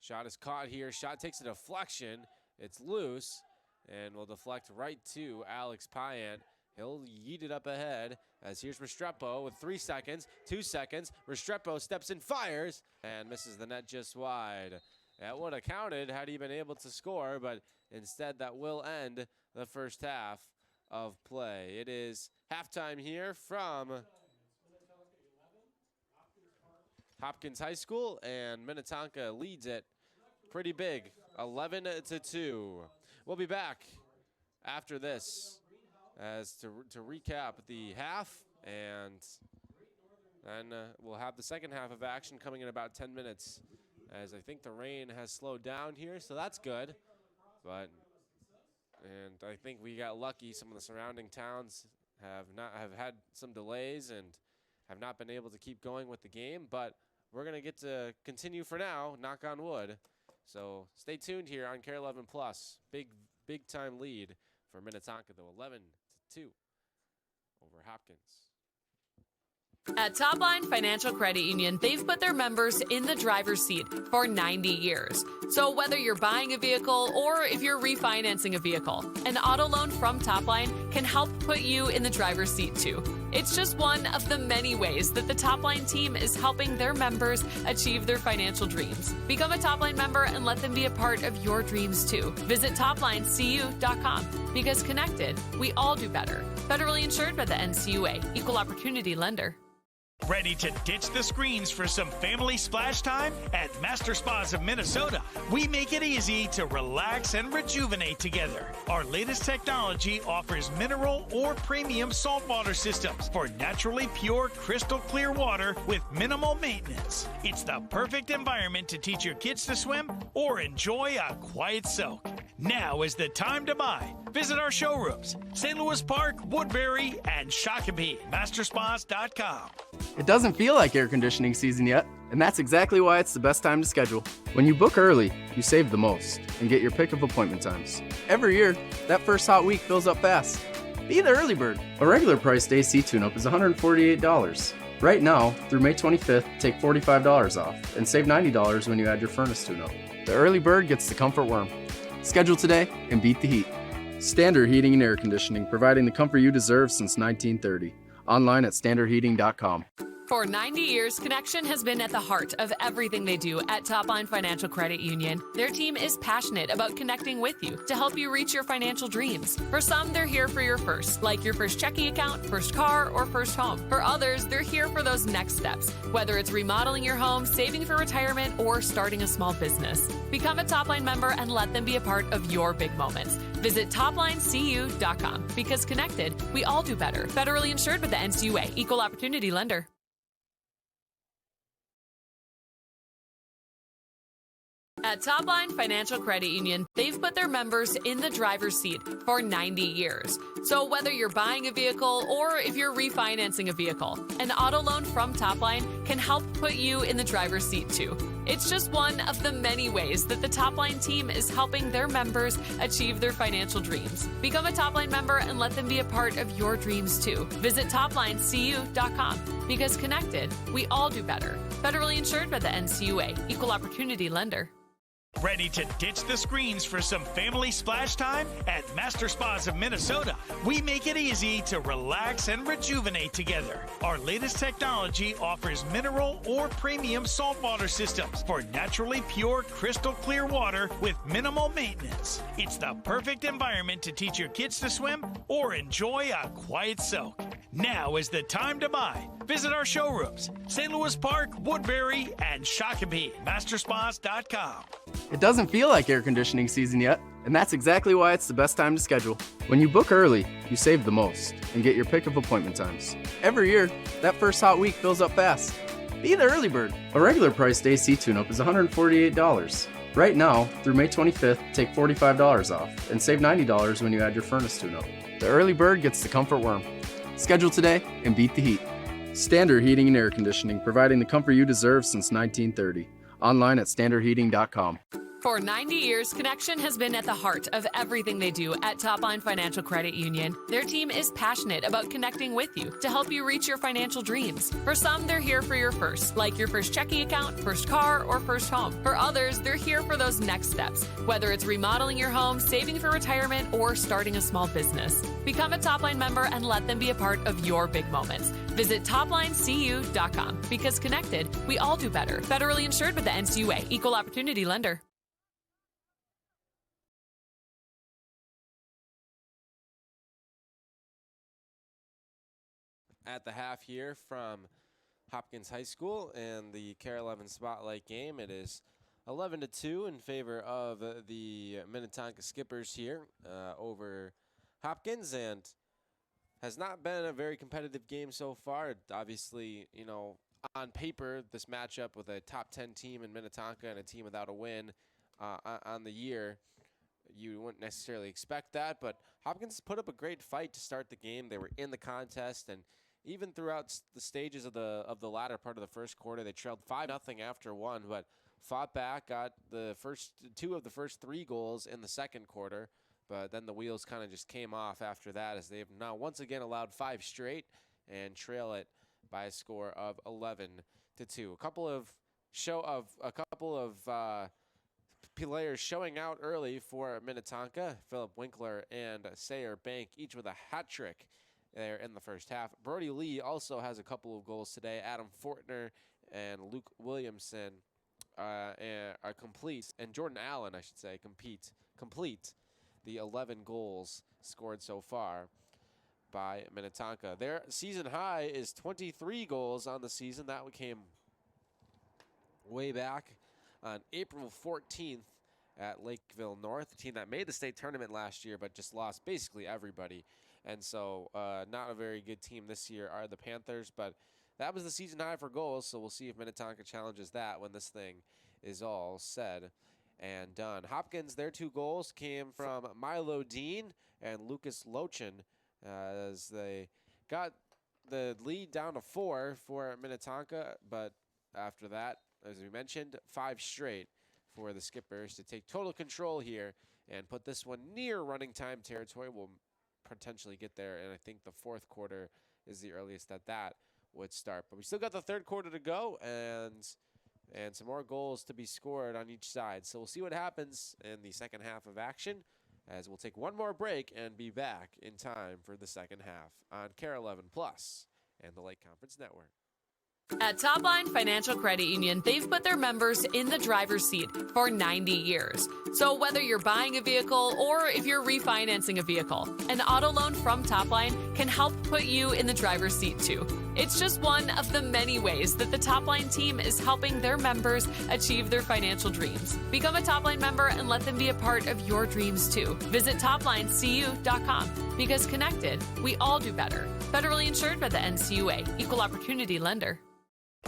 Shot is caught here. Shot takes a deflection. It's loose and will deflect right to Alex Pyant. He'll yeet it up ahead as here's Restrepo with 3 seconds, 2 seconds. Restrepo steps and fires and misses the net just wide. That would have counted had he been able to score, but instead that will end the first half of play. It is halftime here from Hopkins High School, and Minnetonka leads it pretty big, 11-2. We'll be back after this as to recap the half, and then we'll have the second half of action coming in about 10 minutes, as I think the rain has slowed down here, so that's good. And I think we got lucky. Some of the surrounding towns have had some delays and have not been able to keep going with the game, but we're going to get to continue for now, knock on wood. So stay tuned here on Care 11 Plus. Big time lead for Minnetonka, though, 11-2 over Hopkins. At Topline Financial Credit Union, they've put their members in the driver's seat for 90 years. So whether you're buying a vehicle or if you're refinancing a vehicle, an auto loan from Topline can help put you in the driver's seat too. It's just one of the many ways that the Topline team is helping their members achieve their financial dreams. Become a Topline member and let them be a part of your dreams too. Visit toplinecu.com, because connected, we all do better. Federally insured by the NCUA, Equal Opportunity Lender. Ready to ditch the screens for some family splash time? At Master Spas of Minnesota, we make it easy to relax and rejuvenate together. Our latest technology offers mineral or premium saltwater systems for naturally pure, crystal clear water with minimal maintenance. It's the perfect environment to teach your kids to swim or enjoy a quiet soak. Now is the time to buy. Visit our showrooms, St. Louis Park, Woodbury, and Shakopee, masterspas.com. It doesn't feel like air conditioning season yet, and that's exactly why it's the best time to schedule. When you book early, you save the most and get your pick of appointment times. Every year, that first hot week fills up fast. Be the early bird. A regular priced AC tune-up is $148. Right now, through May 25th, take $45 off and save $90 when you add your furnace tune-up. The early bird gets the comfort worm. Schedule today and beat the heat. Standard Heating and Air Conditioning, providing the comfort you deserve since 1930. Online at standardheating.com. For 90 years, Connection has been at the heart of everything they do at Topline Financial Credit Union. Their team is passionate about connecting with you to help you reach your financial dreams. For some, they're here for your first, like your first checking account, first car, or first home. For others, they're here for those next steps, whether it's remodeling your home, saving for retirement, or starting a small business. Become a Topline member and let them be a part of your big moments. Visit toplinecu.com, because connected, we all do better. Federally insured by the NCUA, Equal Opportunity Lender. At Topline Financial Credit Union, they've put their members in the driver's seat for 90 years. So whether you're buying a vehicle or if you're refinancing a vehicle, an auto loan from Topline can help put you in the driver's seat too. It's just one of the many ways that the Topline team is helping their members achieve their financial dreams. Become a Topline member and let them be a part of your dreams too. Visit toplinecu.com, because connected, we all do better. Federally insured by the NCUA, Equal Opportunity Lender. Ready to ditch the screens for some family splash time? At Master Spas of Minnesota, we make it easy to relax and rejuvenate together. Our latest technology offers mineral or premium saltwater systems for naturally pure, crystal clear water with minimal maintenance. It's the perfect environment to teach your kids to swim or enjoy a quiet soak. Now is the time to buy. Visit our showrooms, St. Louis Park, Woodbury, and Shakopee, masterspas.com. It doesn't feel like air conditioning season yet, and that's exactly why it's the best time to schedule. When you book early, you save the most and get your pick of appointment times. Every year, that first hot week fills up fast. Be the early bird. A regular priced AC tune-up is $148. Right now, through May 25th, take $45 off and save $90 when you add your furnace tune-up. The early bird gets the comfort worm. Schedule today and beat the heat. Standard Heating and Air Conditioning, providing the comfort you deserve since 1930. Online at standardheating.com. For 90 years, Connection has been at the heart of everything they do at Topline Financial Credit Union. Their team is passionate about connecting with you to help you reach your financial dreams. For some, they're here for your first, like your first checking account, first car, or first home. For others, they're here for those next steps, whether it's remodeling your home, saving for retirement, or starting a small business. Become a Topline member and let them be a part of your big moments. Visit toplinecu.com, because connected, we all do better. Federally insured by the NCUA, Equal Opportunity Lender. At the half here from Hopkins High School and the Care 11 Spotlight game, it is 11-2 in favor of the Minnetonka Skippers here over Hopkins, and has not been a very competitive game so far. Obviously, you know, on paper, this matchup with a top 10 team in Minnetonka and a team without a win on the year, you wouldn't necessarily expect that, but Hopkins put up a great fight to start the game. They were in the contest, and even throughout the stages of the latter part of the first quarter, they trailed 5-0 after one, but fought back, got the first two of the first 3 goals in the second quarter, but then the wheels kind of just came off after that, as they've now once again allowed 5 straight and trail it by a score of 11-2. A couple of players showing out early for Minnetonka. Philip Winkler and Sayer Bank, each with a hat trick there in the first half. Brody Lee also has a couple of goals today. Adam Fortner and Luke Williamson are complete, and Jordan Allen, I should say, complete the 11 goals scored so far by Minnetonka. Their season high is 23 goals on the season. That came way back on April 14th at Lakeville North, a team that made the state tournament last year but just lost basically everybody. And so not a very good team this year are the Panthers, but that was the season high for goals, so we'll see if Minnetonka challenges that when this thing is all said and done. Hopkins, their 2 goals came from Milo Dean and Lucas Lochin as they got the lead down to 4 for Minnetonka, but after that, as we mentioned, 5 straight for the Skippers to take total control here and put this one near running time territory. We'll potentially get there, and I think the 4th quarter is the earliest that would start. But we still got the 3rd quarter to go, and some more goals to be scored on each side. So we'll see what happens in the second half of action, as we'll take one more break and be back in time for the second half on KARE 11 Plus and the Lake Conference Network. At Topline Financial Credit Union, they've put their members in the driver's seat for 90 years. So whether you're buying a vehicle or if you're refinancing a vehicle, an auto loan from Topline can help put you in the driver's seat too. It's just one of the many ways that the Topline team is helping their members achieve their financial dreams. Become a Topline member and let them be a part of your dreams too. Visit toplinecu.com, because connected, we all do better. Federally insured by the NCUA, Equal Opportunity Lender.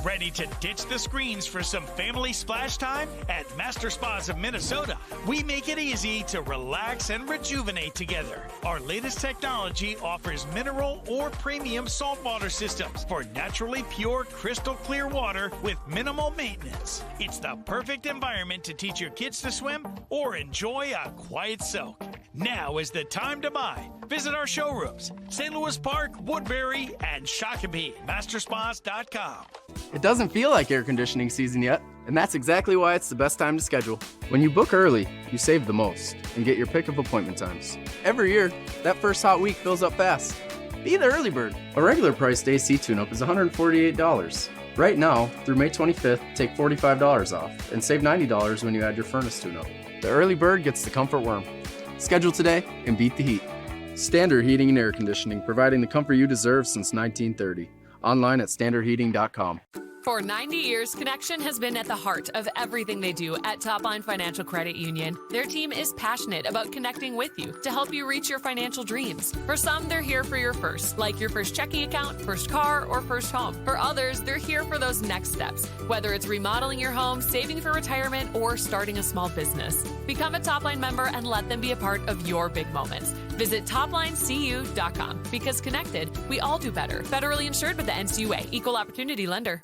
Ready to ditch the screens for some family splash time? At Master Spas of Minnesota, we make it easy to relax and rejuvenate together. Our latest technology offers mineral or premium saltwater systems for naturally pure, crystal clear water with minimal maintenance. It's the perfect environment to teach your kids to swim or enjoy a quiet soak. Now is the time to buy. Visit our showrooms, St. Louis Park, Woodbury, and Shakopee, masterspas.com. It doesn't feel like air conditioning season yet, and that's exactly why it's the best time to schedule. When you book early, you save the most and get your pick of appointment times. Every year, that first hot week fills up fast. Be the early bird. A regular priced AC tune-up is $148. Right now, through May 25th, take $45 off and save $90 when you add your furnace tune-up. The early bird gets the comfort worm. Schedule today and beat the heat. Standard Heating and Air Conditioning, providing the comfort you deserve since 1930. Online at standardheating.com. For 90 years, Connection has been at the heart of everything they do at Topline Financial Credit Union. Their team is passionate about connecting with you to help you reach your financial dreams. For some, they're here for your first, like your first checking account, first car, or first home. For others, they're here for those next steps, whether it's remodeling your home, saving for retirement, or starting a small business. Become a Topline member and let them be a part of your big moments. Visit toplinecu.com, because connected, we all do better. Federally insured by the NCUA, Equal Opportunity Lender.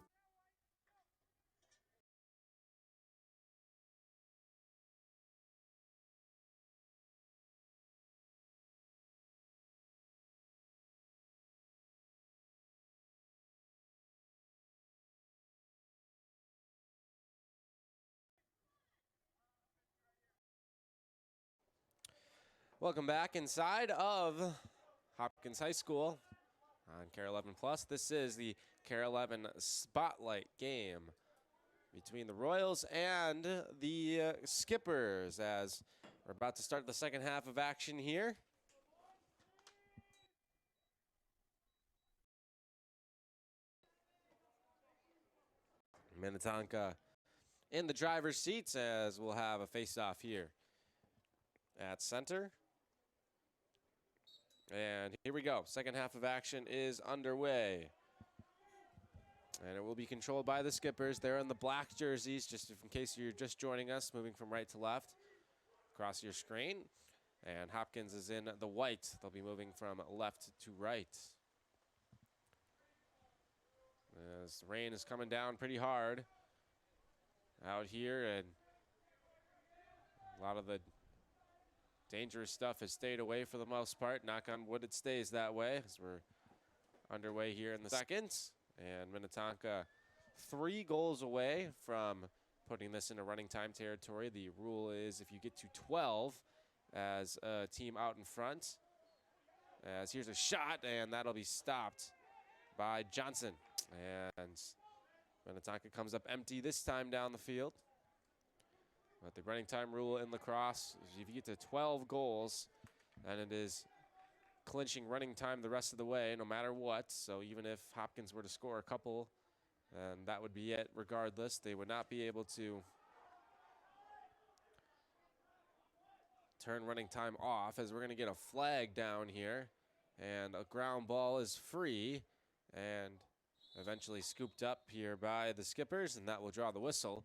Welcome back inside of Hopkins High School on KARE 11 Plus. This is the KARE 11 Spotlight game between the Royals and the Skippers, as we're about to start the second half of action here. Minnetonka in the driver's seats as we'll have a face-off here at center. And here we go. Second half of action is underway. And it will be controlled by the Skippers. They're in the black jerseys, just in case you're just joining us, moving from right to left across your screen. And Hopkins is in the white. They'll be moving from left to right. As the rain is coming down pretty hard out here, and a lot of the dangerous stuff has stayed away for the most part. Knock on wood, it stays that way as we're underway here in the second. And Minnetonka 3 goals away from putting this into running time territory. The rule is if you get to 12 as a team out in front. As here's a shot, and that'll be stopped by Johnson. And Minnetonka comes up empty this time down the field. But the running time rule in lacrosse is if you get to 12 goals, then it is clinching running time the rest of the way, no matter what. So even if Hopkins were to score a couple, then that would be it regardless. They would not be able to turn running time off, as we're going to get a flag down here. And a ground ball is free and eventually scooped up here by the Skippers, and that will draw the whistle.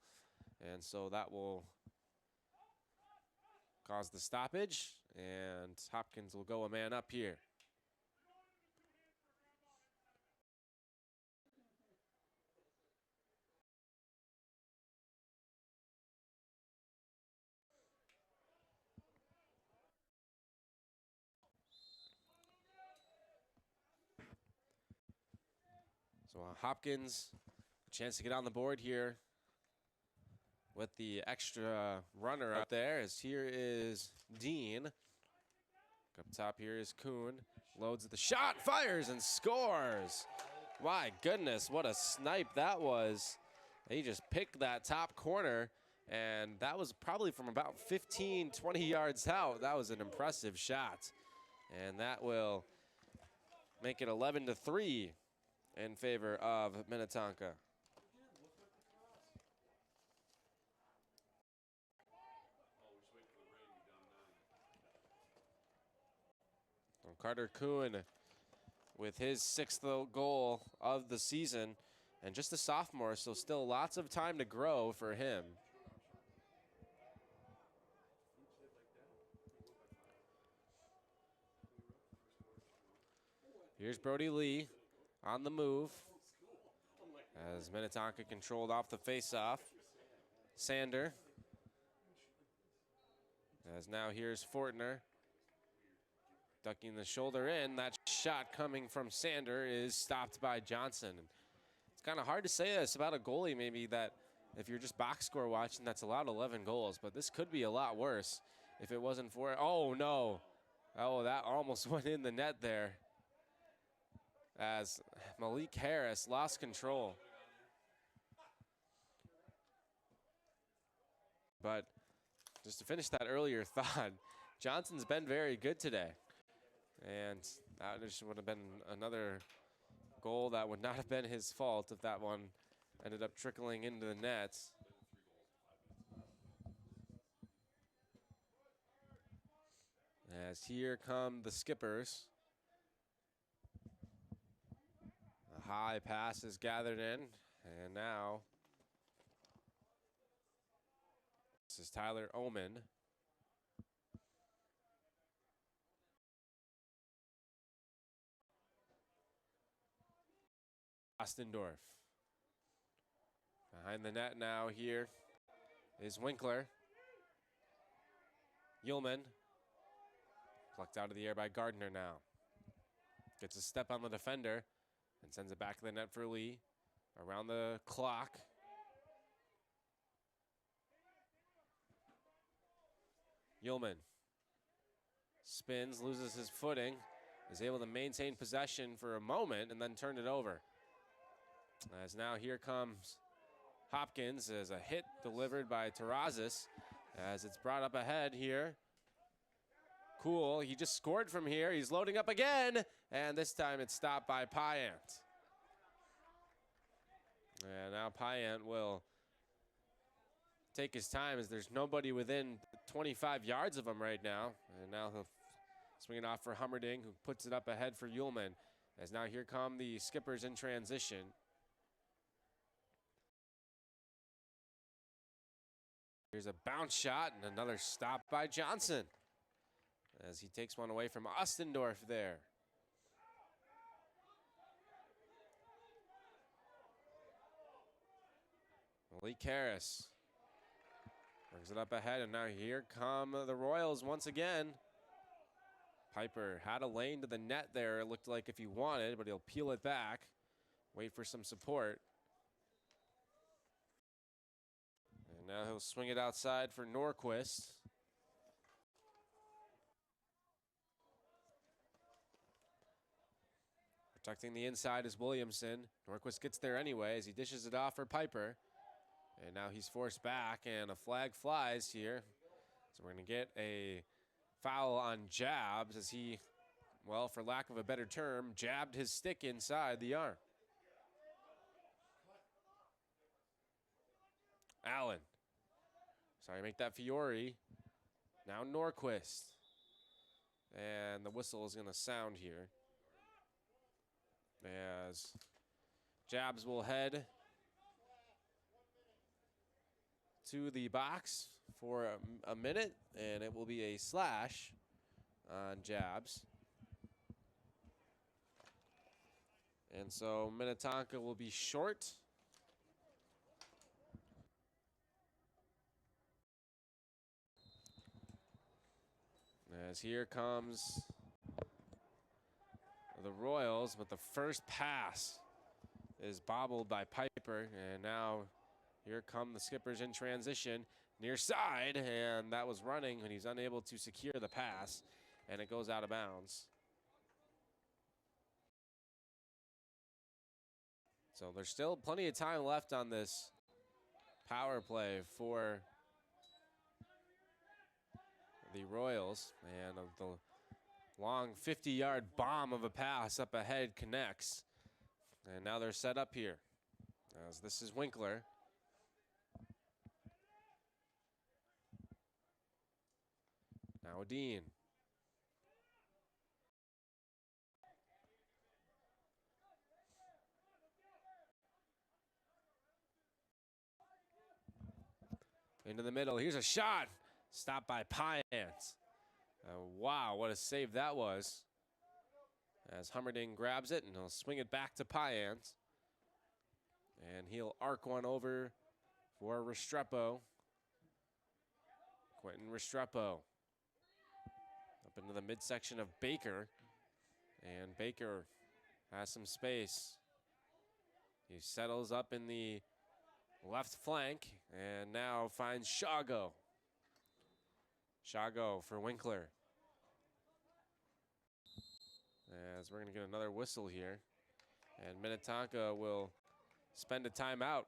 And so that will cause the stoppage, and Hopkins will go a man up here. So Hopkins, chance to get on the board here with the extra runner up there, as here is Dean. Up top here is Kuhn. Loads the shot, fires, and scores. My goodness, what a snipe that was. He just picked that top corner, and that was probably from about 15, 20 yards out. That was an impressive shot. And that will make it 11-3 in favor of Minnetonka. Carter Kuhn with his 6th goal of the season, and just a sophomore, so still lots of time to grow for him. Here's Brody Lee on the move as Minnetonka controlled off the faceoff. Sander, as now here's Fortner. Ducking the shoulder in. That shot coming from Sander is stopped by Johnson. It's kind of hard to say this about a goalie, maybe, that if you're just box score watching, that's allowed 11 goals. But this could be a lot worse if it wasn't for it. Oh, no. Oh, that almost went in the net there, as Malik Harris lost control. But just to finish that earlier thought, Johnson's been very good today. And that just would have been another goal that would not have been his fault if that one ended up trickling into the net. As here come the Skippers. A high pass is gathered in, and now this is Tyler Oman. Ostendorf. Behind the net now here is Winkler. Ullman. Plucked out of the air by Gardner now. Gets a step on the defender and sends it back to the net for Lee. Around the clock. Ullman spins, loses his footing, is able to maintain possession for a moment and then turn it over. As now here comes Hopkins as a hit delivered by Terrazas, as it's brought up ahead here. Cool, he just scored from here. He's loading up again, and this time it's stopped by Pyant. And now Pyant will take his time as there's nobody within 25 yards of him right now. And now he'll swing it off for Hummerding, who puts it up ahead for Ullman. As now here come the Skippers in transition. Here's a bounce shot and another stop by Johnson as he takes one away from Ostendorf there. Lee Karras brings it up ahead, and now here come the Royals once again. Piper had a lane to the net there, it looked like, if he wanted, but he'll peel it back, wait for some support. And now he'll swing it outside for Norquist. Protecting the inside is Williamson. Norquist gets there anyway as he dishes it off for Piper. And now he's forced back, and a flag flies here. So we're going to get a foul on Jabs as he, well, for lack of a better term, jabbed his stick inside the arm. Allen. Sorry, make that Fiore. Now Norquist. And the whistle is going to sound here as Jabs will head to the box for a minute, and it will be a slash on Jabs. And so Minnetonka will be short. As here comes the Royals, but the first pass is bobbled by Piper, and now here come the Skippers in transition near side, and that was running when he's unable to secure the pass, and it goes out of bounds. So there's still plenty of time left on this power play for the Royals, and the long 50-yard bomb of a pass up ahead connects, and now they're set up here as this is Winkler. Now Dean. Into the middle. Here's a shot. Stopped by Pyans. Wow, what a save that was. As Hummerding grabs it, and he'll swing it back to Pyans. And he'll arc one over for Restrepo. Quentin Restrepo. Up into the midsection of Baker. And Baker has some space. He settles up in the left flank and now finds Shago. Shago for Winkler. As we're going to get another whistle here. And Minnetonka will spend a timeout.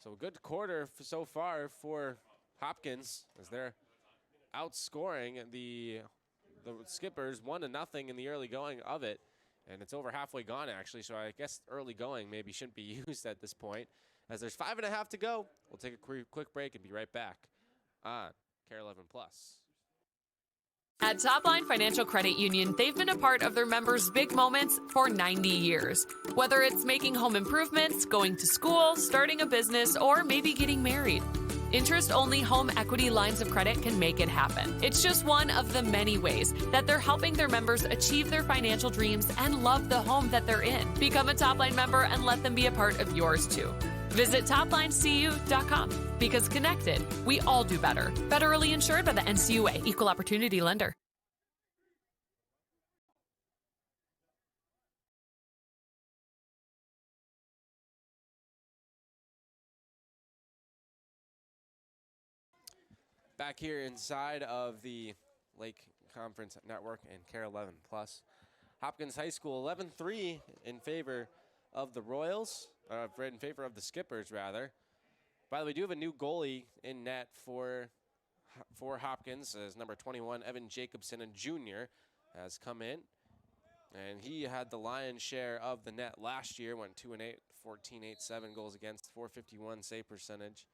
So a good quarter so far for Hopkins as they're outscoring the Skippers 1-0 in the early going of it. And it's over halfway gone, actually, so I guess early going maybe shouldn't be used at this point. As there's 5.5 to go, we'll take a quick break and be right back on KARE 11 Plus. At Topline Financial Credit Union, they've been a part of their members' big moments for 90 years. Whether it's making home improvements, going to school, starting a business, or maybe getting married. Interest-only home equity lines of credit can make it happen. It's just one of the many ways that they're helping their members achieve their financial dreams and love the home that they're in. Become a Topline member and let them be a part of yours too. Visit toplinecu.com because connected, we all do better. Federally insured by the NCUA, Equal Opportunity Lender. Back here inside of the Lake Conference Network and KARE 11 Plus. Hopkins High School 11-3 in favor of the Royals, in favor of the Skippers, rather. By the way, we do have a new goalie in net for Hopkins, as number 21, Evan Jacobson, a junior, has come in. And he had the lion's share of the net last year, went 2-8, 14-8-7 goals against, .451 save percentage.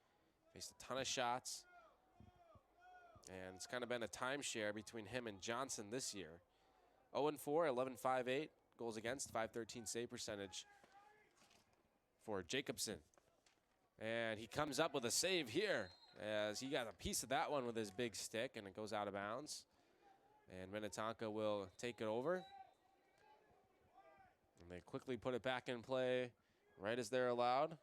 Faced a ton of shots. And it's kind of been a timeshare between him and Johnson this year. 0-4, 11.58 goals against, 513 save percentage for Jacobson. And he comes up with a save here as he got a piece of that one with his big stick, and it goes out of bounds. And Minnetonka will take it over. And they quickly put it back in play right as they're allowed.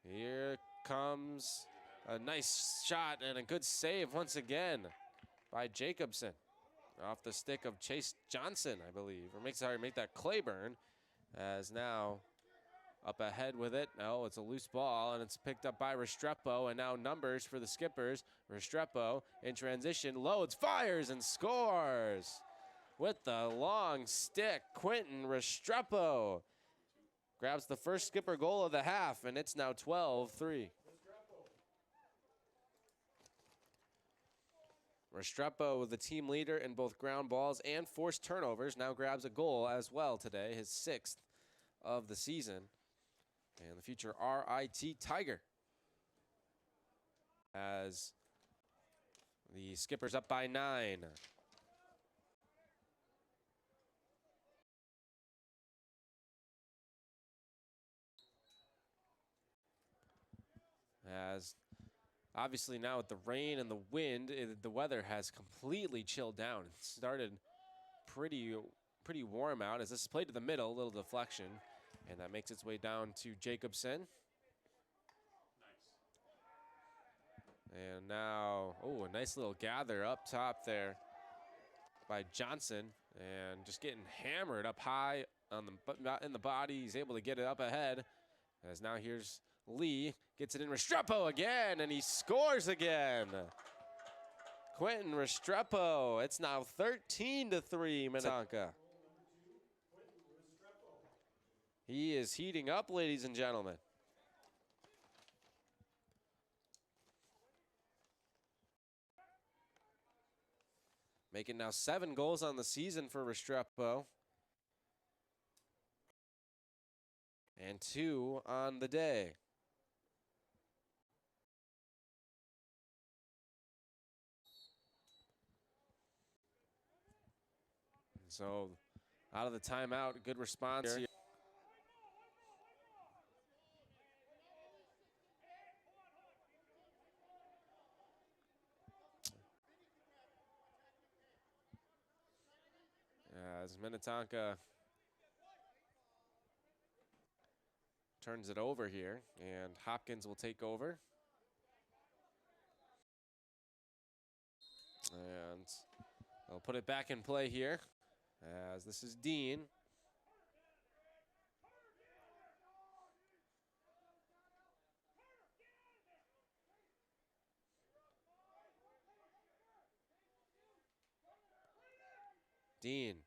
Here comes a nice shot and a good save once again by Jacobson. Off the stick of Chase Johnson, I believe. Or make that Claiborne. As now up ahead with it. No, it's a loose ball, and it's picked up by Restrepo, and now numbers for the Skippers. Restrepo in transition, loads, fires, and scores with the long stick. Quentin Restrepo grabs the first Skipper goal of the half, and it's now 12-3. Restrepo, the team leader in both ground balls and forced turnovers, now grabs a goal as well today, his 6th of the season. And the future RIT Tiger. As the Skippers up by 9. As obviously now with the rain and the wind, the weather has completely chilled down. It started pretty warm out as this is played to the middle, a little deflection, and that makes its way down to Jacobson. And now, oh, a nice little gather up top there by Johnson, and just getting hammered up high on in the body. He's able to get it up ahead. As now here's Lee, gets it in Restrepo again, and he scores again. Quentin Restrepo. It's now 13-3 Minnetonka. He is heating up, ladies and gentlemen. Making now 7 goals on the season for Restrepo. And 2 on the day. So out of the timeout, good response here. As Minnetonka turns it over here, and Hopkins will take over. And they'll put it back in play here, as this is Dean. Dean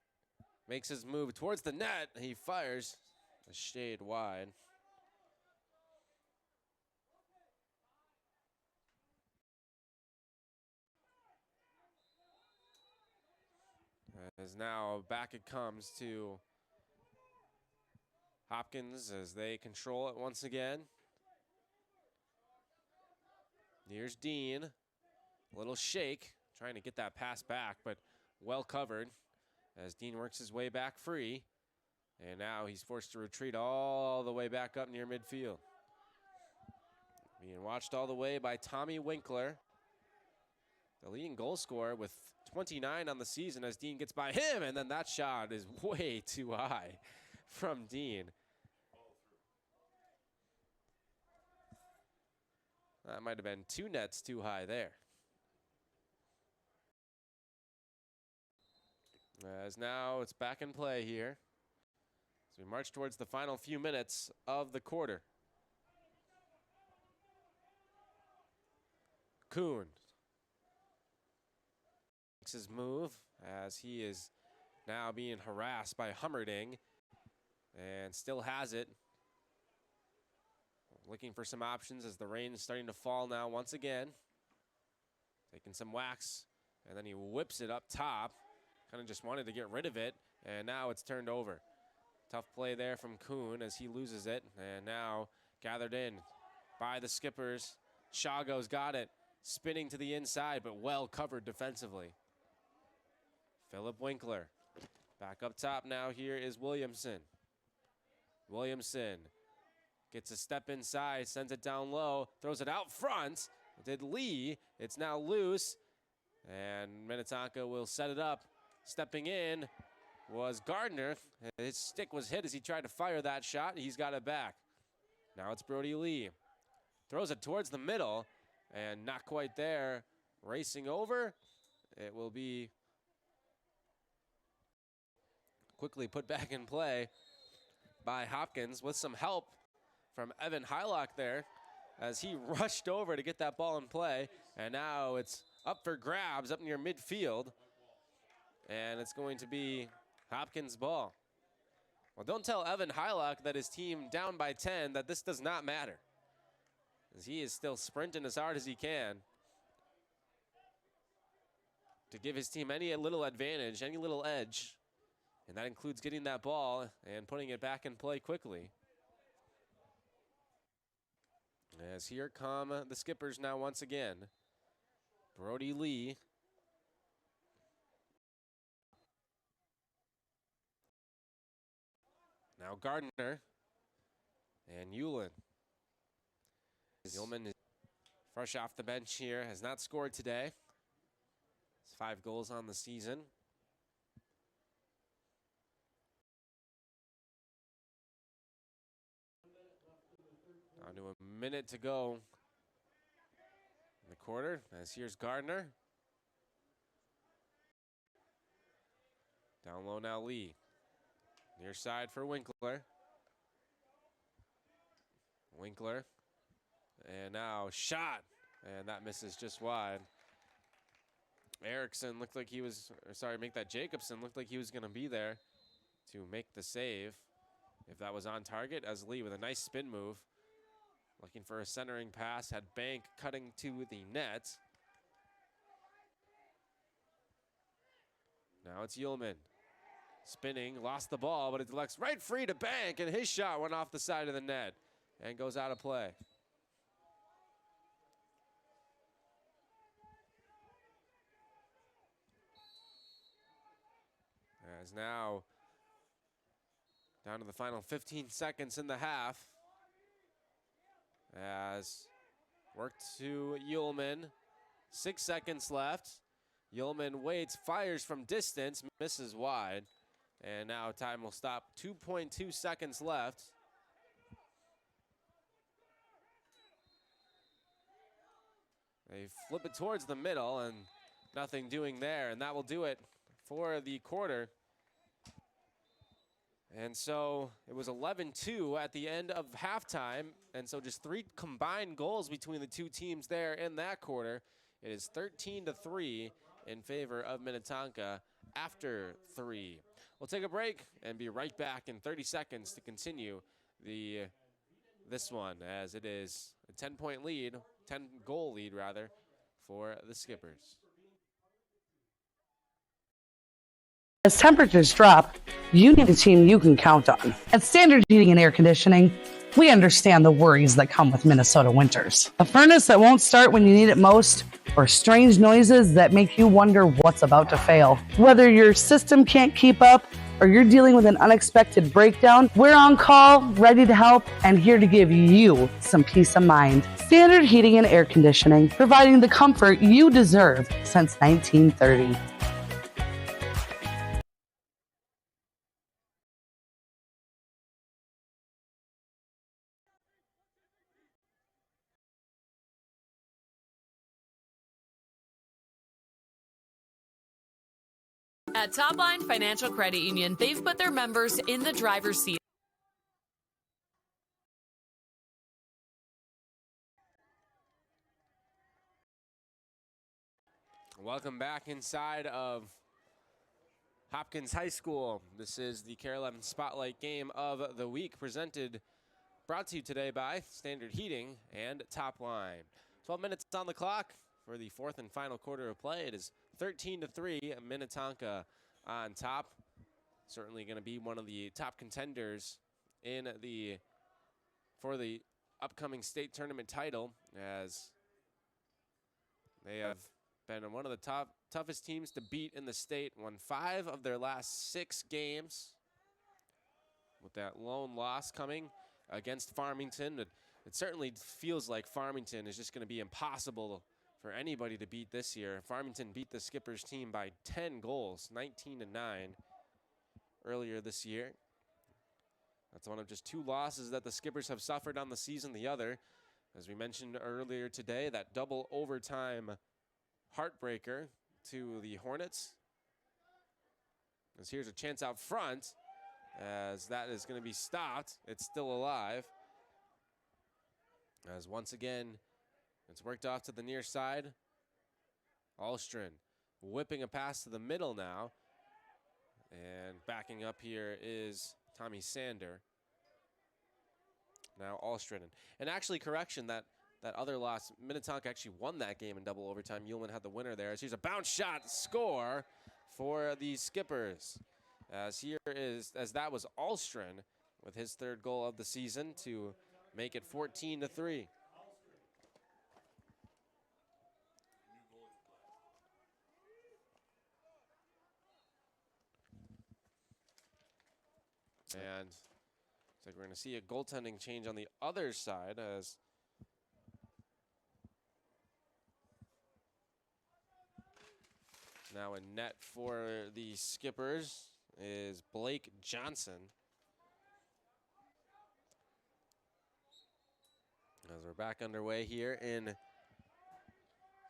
makes his move towards the net. He fires a shade wide. As now back it comes to Hopkins as they control it once again. Here's Dean. A little shake, trying to get that pass back, but well covered as Dean works his way back free. And now he's forced to retreat all the way back up near midfield. Being watched all the way by Tommy Winkler, the leading goal scorer with 29 on the season, as Dean gets by him, and then that shot is way too high from Dean. That might have been 2 nets too high there. As now it's back in play here as we march towards the final few minutes of the quarter. Kuhn makes his move as he is now being harassed by Hummerding and still has it. Looking for some options as the rain is starting to fall now once again. Taking some wax, and then he whips it up top. Kind of just wanted to get rid of it, and now it's turned over. Tough play there from Kuhn as he loses it, and now Gathered in by the skippers. Shago's got it. Spinning to the inside, but well covered defensively. Philip Winkler. Back up top now here is Williamson. Williamson gets a step inside, sends it down low, throws it out front. It did Lee. It's now loose. And Minnetonka will set it up. Stepping in was Gardner. His stick was hit as he tried to fire that shot. He's got it back. Now it's Brody Lee. Throws it towards the middle and not quite there. Racing over. It will be quickly put back in play by Hopkins with some help from Evan Hylock there as he rushed over to get that ball in play. And now it's up for grabs up near midfield. And it's going to be Hopkins' ball. Well, don't tell Evan Hylock that his team down by 10 that this does not matter, as he is still sprinting as hard as he can to give his team any little advantage, any little edge. And that includes getting that ball and putting it back in play quickly. As here come the skippers now once again. Brody Lee. Now Gardner and Ullin. Ullman is fresh off the bench here, has not scored today. It's 5 goals on the season. Down to a minute to go in the quarter, as here's Gardner. Down low now Lee. Near side for Winkler. Winkler. And now shot. And that misses just wide. Erickson looked like he was, make that Jacobson looked like he was going to be there to make the save if that was on target, as Lee with a nice spin move. Looking for a centering pass, had Bank cutting to the net. Now it's Ullman. Spinning, lost the ball, but it deflects right free to Bank, and his shot went off the side of the net and goes out of play. As now down to the final 15 seconds in the half. As worked to Ullman, 6 seconds left. Ullman waits, fires from distance, misses wide. And now time will stop. 2.2 seconds left. They flip it towards the middle and nothing doing there. And that will do it for the quarter. And so it was 11-2 at the end of halftime. And so just 3 combined goals between the two teams there in that quarter. It is 13-3 in favor of Minnetonka after 3. We'll take a break and be right back in 30 seconds to continue this one, as it is a 10-point lead, 10-goal lead rather, for the Skippers. As temperatures drop, you need a team you can count on. At Standard Heating and Air Conditioning, we understand the worries that come with Minnesota winters. A furnace that won't start when you need it most, or strange noises that make you wonder what's about to fail. Whether your system can't keep up or you're dealing with an unexpected breakdown, we're on call, ready to help, and here to give you some peace of mind. Standard Heating and Air Conditioning, providing the comfort you deserve since 1930. At Topline Financial Credit Union, they've put their members in the driver's seat. Welcome back inside of Hopkins High School. This is the Care 11 Spotlight Game of the Week, brought to you today by Standard Heating and Topline. 12 minutes on the clock for the 4th and final quarter of play. It is 13-3, Minnetonka on top. Certainly going to be one of the top contenders for the upcoming state tournament title, as they have been one of the toughest teams to beat in the state. Won 5 of their last 6 games, with that lone loss coming against Farmington. It certainly feels like Farmington is just going to be impossible for anybody to beat this year. Farmington beat the Skippers team by 10 goals, 19-9, earlier this year. That's one of just 2 losses that the Skippers have suffered on the season. The other, as we mentioned earlier today, that double overtime heartbreaker to the Hornets. As here's a chance out front, as that is going to be stopped. It's still alive. As once again, it's worked off to the near side. Alstron whipping a pass to the middle now. And backing up here is Tommy Sander. Now Alstron. And actually, correction, that other loss, Minnetonka actually won that game in double overtime. Ullman had the winner there. As here's a bounce shot score for the Skippers. As that was Alstron with his 3rd goal of the season to make it 14-3. And it's like we're going to see a goaltending change on the other side, as now in net for the Skippers is Blake Johnson. As we're back underway here in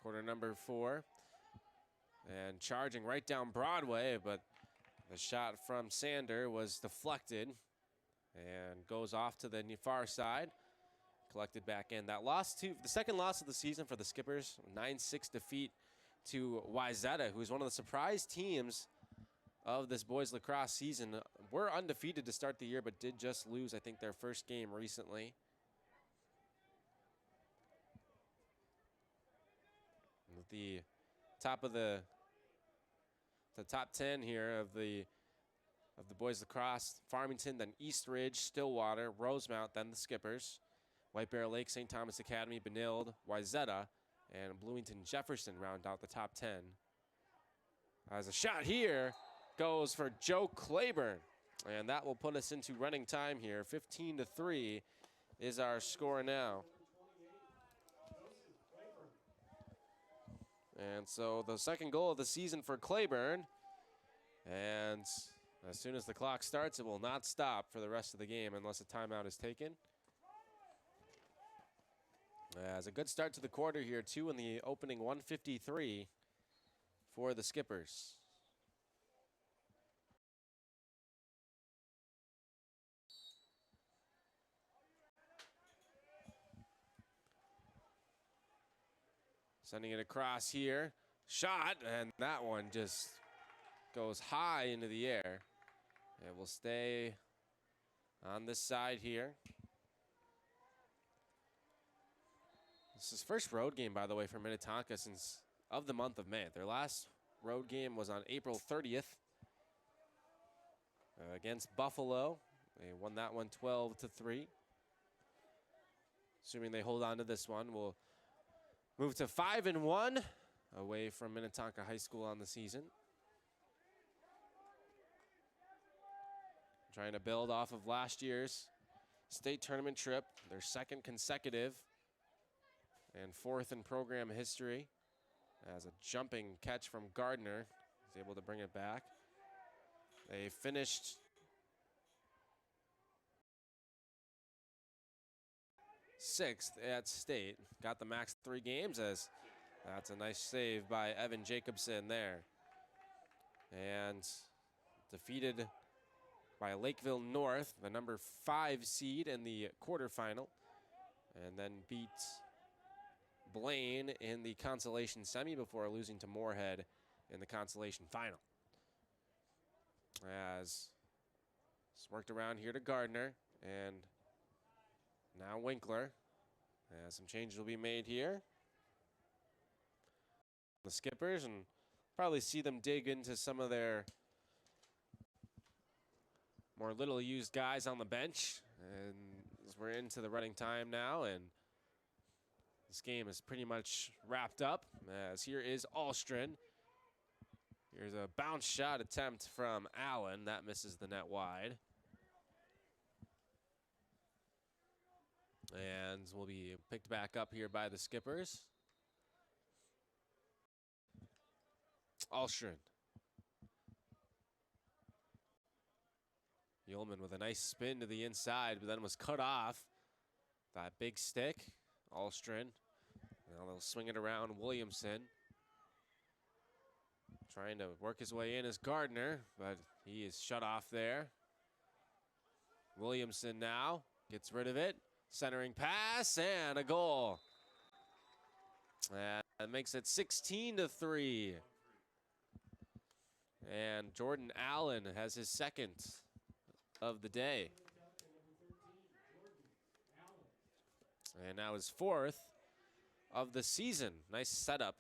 quarter number 4. And charging right down Broadway, but the shot from Sander was deflected and goes off to the far side. Collected back in. The second loss of the season for the Skippers, 9-6 defeat to Wayzata, who's one of the surprise teams of this boys lacrosse season. Were undefeated to start the year, but did just lose, I think, their first game recently. With the top 10 here of the boys lacrosse, Farmington, then Eastridge, Stillwater, Rosemount, then the Skippers, White Bear Lake, St. Thomas Academy, Benilde, Wayzata, and Bloomington Jefferson round out the top 10. As a shot here goes for Joe Claiborne, and that will put us into running time here. 15-3 is our score now. And so the second goal of the season for Claiborne. And as soon as the clock starts, it will not stop for the rest of the game unless a timeout is taken. As a good start to the quarter here, 2 in the opening 1:53 for the Skippers. Sending it across here. Shot, and that one just goes high into the air. It will stay on this side here. This is first road game, by the way, for Minnetonka since of the month of May. Their last road game was on April 30th against Buffalo. They won that one 12-3. Assuming they hold on to this one, we'll move to 5-1 away from Minnetonka High School on the season. Trying to build off of last year's state tournament trip, their second consecutive and 4th in program history. As a jumping catch from Gardner is able to bring it back. They finished sixth at state. Got the max 3 games, as that's a nice save by Evan Jacobson there. And defeated by Lakeville North, the number 5 seed in the quarterfinal. And then beat Blaine in the consolation semi before losing to Moorhead in the consolation final. As it's worked around here to Gardner, and now Winkler. Some changes will be made here. The Skippers, and probably see them dig into some of their more little used guys on the bench. And As we're into the running time now, and this game is pretty much wrapped up, as here is Alstron. Here's a bounce shot attempt from Allen. That misses the net wide. And will be picked back up here by the Skippers. Alstron. Ullman with a nice spin to the inside, but then was cut off. That big stick. Alstron. Now they'll swing it around. Williamson trying to work his way in as Gardner, but he is shut off there. Williamson now gets rid of it. Centering pass and a goal. That makes it 16-3. And Jordan Allen has his second of the day. And now his fourth of the season. Nice setup.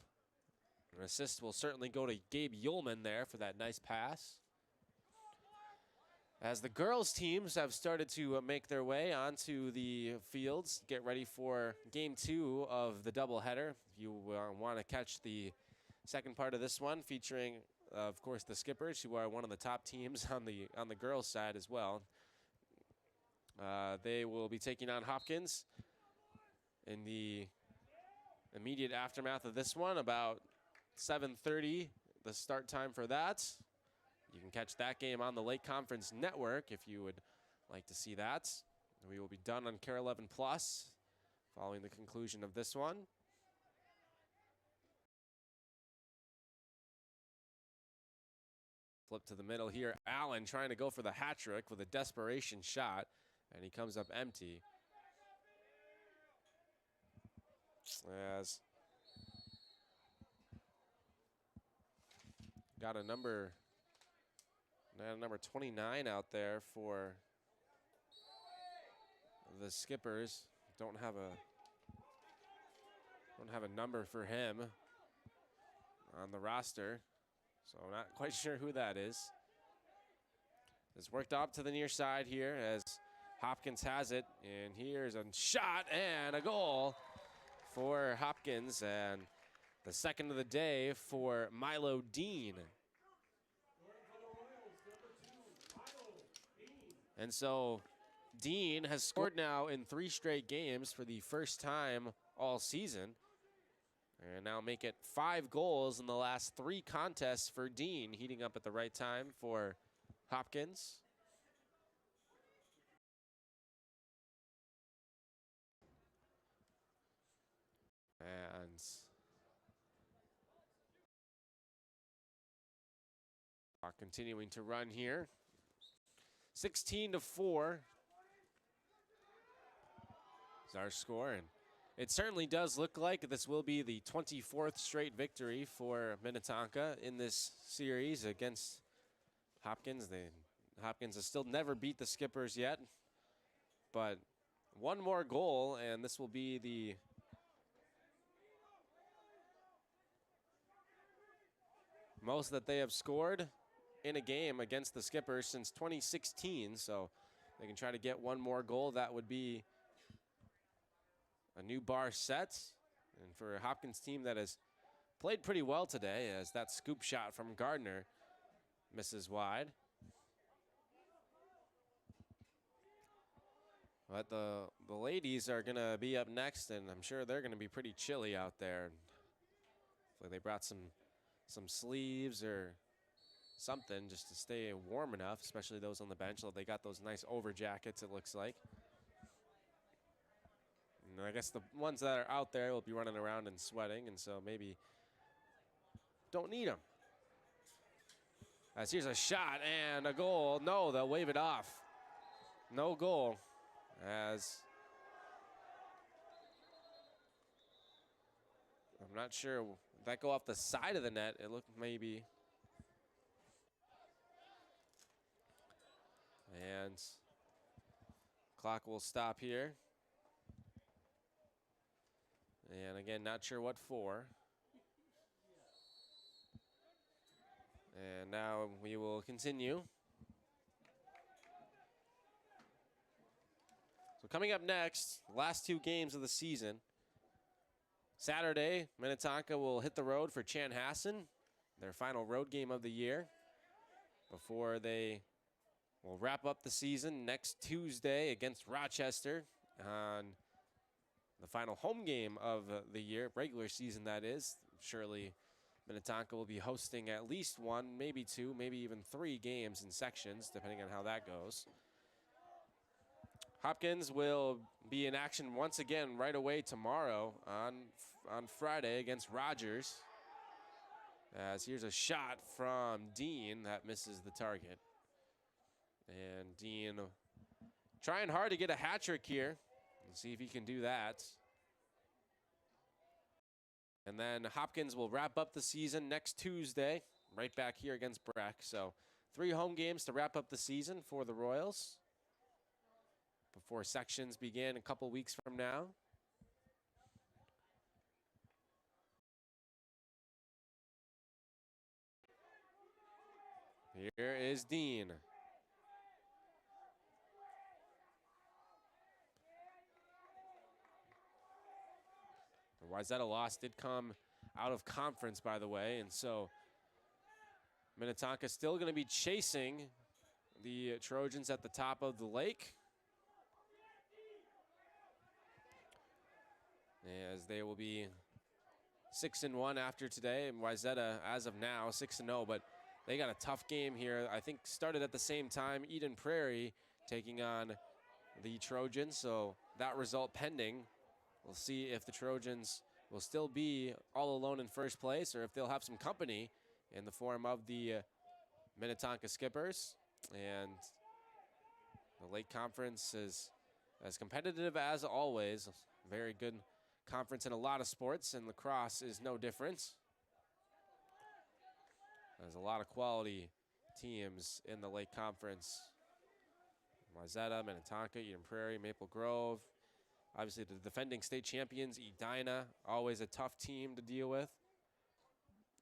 An assist will certainly go to Gabe Ullman there for that nice pass. As the girls' teams have started to make their way onto the fields, get ready for game 2 of the doubleheader. If you want to catch the second part of this one, featuring, of course, the Skippers, who are one of the top teams on the girls' side as well. They will be taking on Hopkins in the immediate aftermath of this one, about 7:30, the start time for that. You can catch that game on the Lake Conference Network if you would like to see that. We will be done on KARE 11 Plus following the conclusion of this one. Flip to the middle here. Allen trying to go for the hat trick with a desperation shot, and he comes up empty. As got a number 29 out there for the Skippers. Don't have a number for him on the roster, so I'm not quite sure who that is. It's worked up to the near side here as Hopkins has it, and here's a shot and a goal for Hopkins, and the second of the day for Milo Dean. And so Dean has scored now in 3 straight games for the first time all season. And now make it 5 goals in the last 3 contests for Dean, heating up at the right time for Hopkins. And continuing to run here. 16-4 is our score, and it certainly does look like this will be the 24th straight victory for Minnetonka in this series against Hopkins. Hopkins has still never beat the Skippers yet, but one more goal, and this will be the most that they have scored in a game against the Skippers since 2016, so they can try to get one more goal. That would be a new bar set, and for a Hopkins team that has played pretty well today, as that scoop shot from Gardner misses wide. But the ladies are going to be up next, and I'm sure they're going to be pretty chilly out there. Hopefully they brought some sleeves or something just to stay warm enough, especially those on the bench. They got those nice over jackets, it looks like. And I guess the ones that are out there will be running around and sweating, and so maybe don't need them. As here's a shot and a goal. No, they'll wave it off. No goal. As I'm not sure, did that go off the side of the net? It looked maybe. And clock will stop here. And again, not sure what for. And now we will continue. So coming up next, last two games of the season. Saturday, Minnetonka will hit the road for Chanhassen, their final road game of the year, before they will wrap up the season next Tuesday against Rochester on the final home game of the year, regular season that is. Surely Minnetonka will be hosting at least one, maybe two, maybe even three games in sections, depending on how that goes. Hopkins will be in action once again right away tomorrow on Friday against Rogers. As here's a shot from Dean that misses the target. And Dean trying hard to get a hat trick here. Let's see if he can do that. And then Hopkins will wrap up the season next Tuesday, right back here against Breck. So 3 home games to wrap up the season for the Royals before sections begin a couple weeks from now. Here is Dean. The Wayzata loss did come out of conference, by the way, and so Minnetonka still going to be chasing the Trojans at the top of the lake, as they will be 6-1 after today, and Wayzata, as of now, 6-0, but they got a tough game here. I think started at the same time, Eden Prairie taking on the Trojans, so that result pending. We'll see if the Trojans will still be all alone in first place or if they'll have some company in the form of the Minnetonka Skippers. And the Lake Conference is as competitive as always. Very good conference in a lot of sports, and lacrosse is no different. There's a lot of quality teams in the Lake Conference. Wayzata, Minnetonka, Eden Prairie, Maple Grove. Obviously, the defending state champions, Edina, always a tough team to deal with.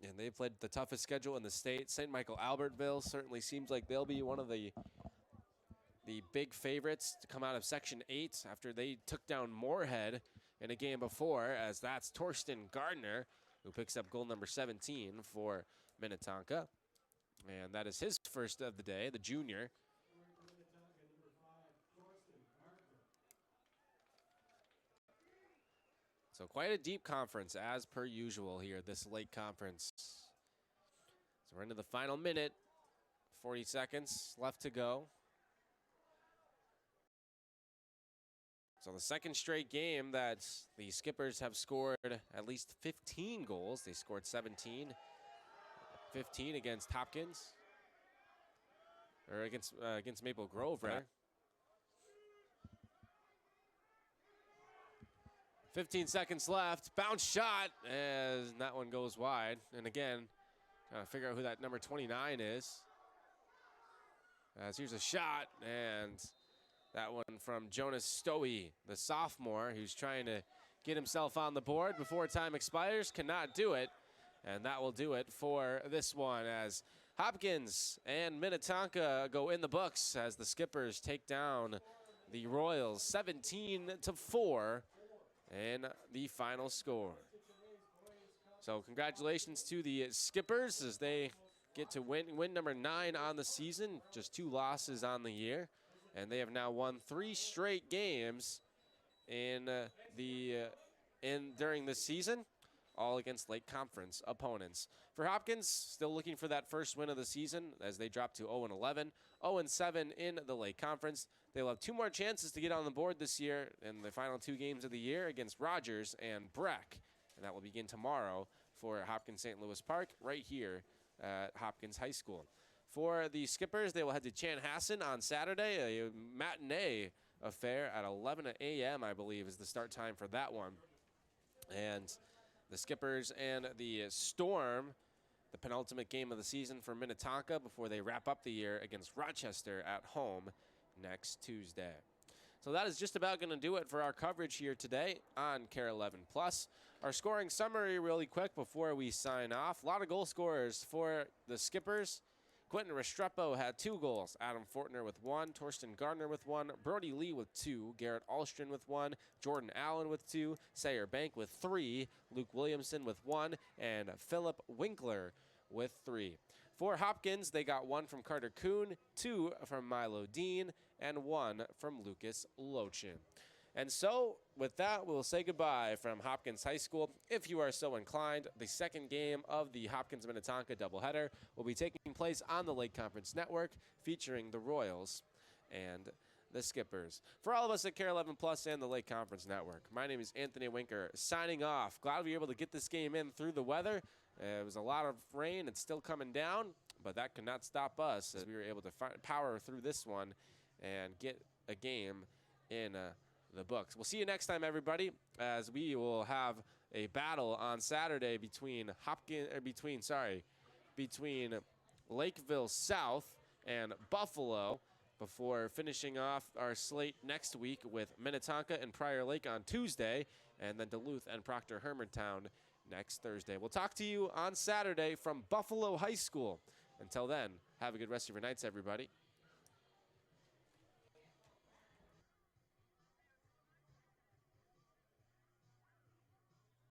And they've played the toughest schedule in the state. St. Michael Albertville certainly seems like they'll be one of the big favorites to come out of Section 8 after they took down Moorhead in a game before, as that's Torsten Gardner, who picks up goal number 17 for Minnetonka. And that is his first of the day, the junior. So quite a deep conference, as per usual here, this Lake Conference. So we're into the final minute, 40 seconds left to go. So the second straight game that the Skippers have scored at least 15 goals. They scored 15 against Hopkins, or against Maple Grove, rather. 15 seconds left. Bounce shot, as that one goes wide. And again, trying to figure out who that number 29 is. As here's a shot, and that one from Jonas Stowe, the sophomore, who's trying to get himself on the board before time expires. Cannot do it. And that will do it for this one, as Hopkins and Minnetonka go in the books as the Skippers take down the Royals 17-4 in the final score. So congratulations to the Skippers as they get to win number 9 on the season, just 2 losses on the year. And they have now won 3 straight games during the season, all against Lake Conference opponents. For Hopkins, still looking for that first win of the season as they drop to 0-11, 0-7 in the Lake Conference. They'll have 2 more chances to get on the board this year in the final 2 games of the year against Rogers and Breck. And that will begin tomorrow for Hopkins St. Louis Park right here at Hopkins High School. For the Skippers, they will head to Chanhassen on Saturday, a matinee affair at 11 a.m., I believe, is the start time for that one. And the Skippers and the Storm, the penultimate game of the season for Minnetonka before they wrap up the year against Rochester at home next Tuesday. So that is just about going to do it for our coverage here today on KARE 11 Plus. Our scoring summary really quick before we sign off. A lot of goal scorers for the Skippers. Quentin Restrepo had 2 goals. Adam Fortner with 1, Torsten Gardner with 1, Brody Lee with 2, Garrett Alstrom with 1, Jordan Allen with 2, Sayer Bank with 3, Luke Williamson with 1, and Philip Winkler with 3. For Hopkins, they got 1 from Carter Kuhn, 2 from Milo Dean, and 1 from Lucas Lochin. And so, with that, we'll say goodbye from Hopkins High School. If you are so inclined, the second game of the Hopkins Minnetonka doubleheader will be taking place on the Lake Conference Network, featuring the Royals and the Skippers. For all of us at Care 11 Plus and the Lake Conference Network, my name is Anthony Winker, signing off. Glad we were able to get this game in through the weather. It was a lot of rain. It's still coming down, but that could not stop us as we were able to power through this one and get a game in the books. We'll see you next time, everybody, as we will have a battle on Saturday between Lakeville South and Buffalo, before finishing off our slate next week with Minnetonka and Prior Lake on Tuesday, and then Duluth and Proctor Hermantown next Thursday. We'll talk to you on Saturday from Buffalo High School. Until then, have a good rest of your nights, everybody.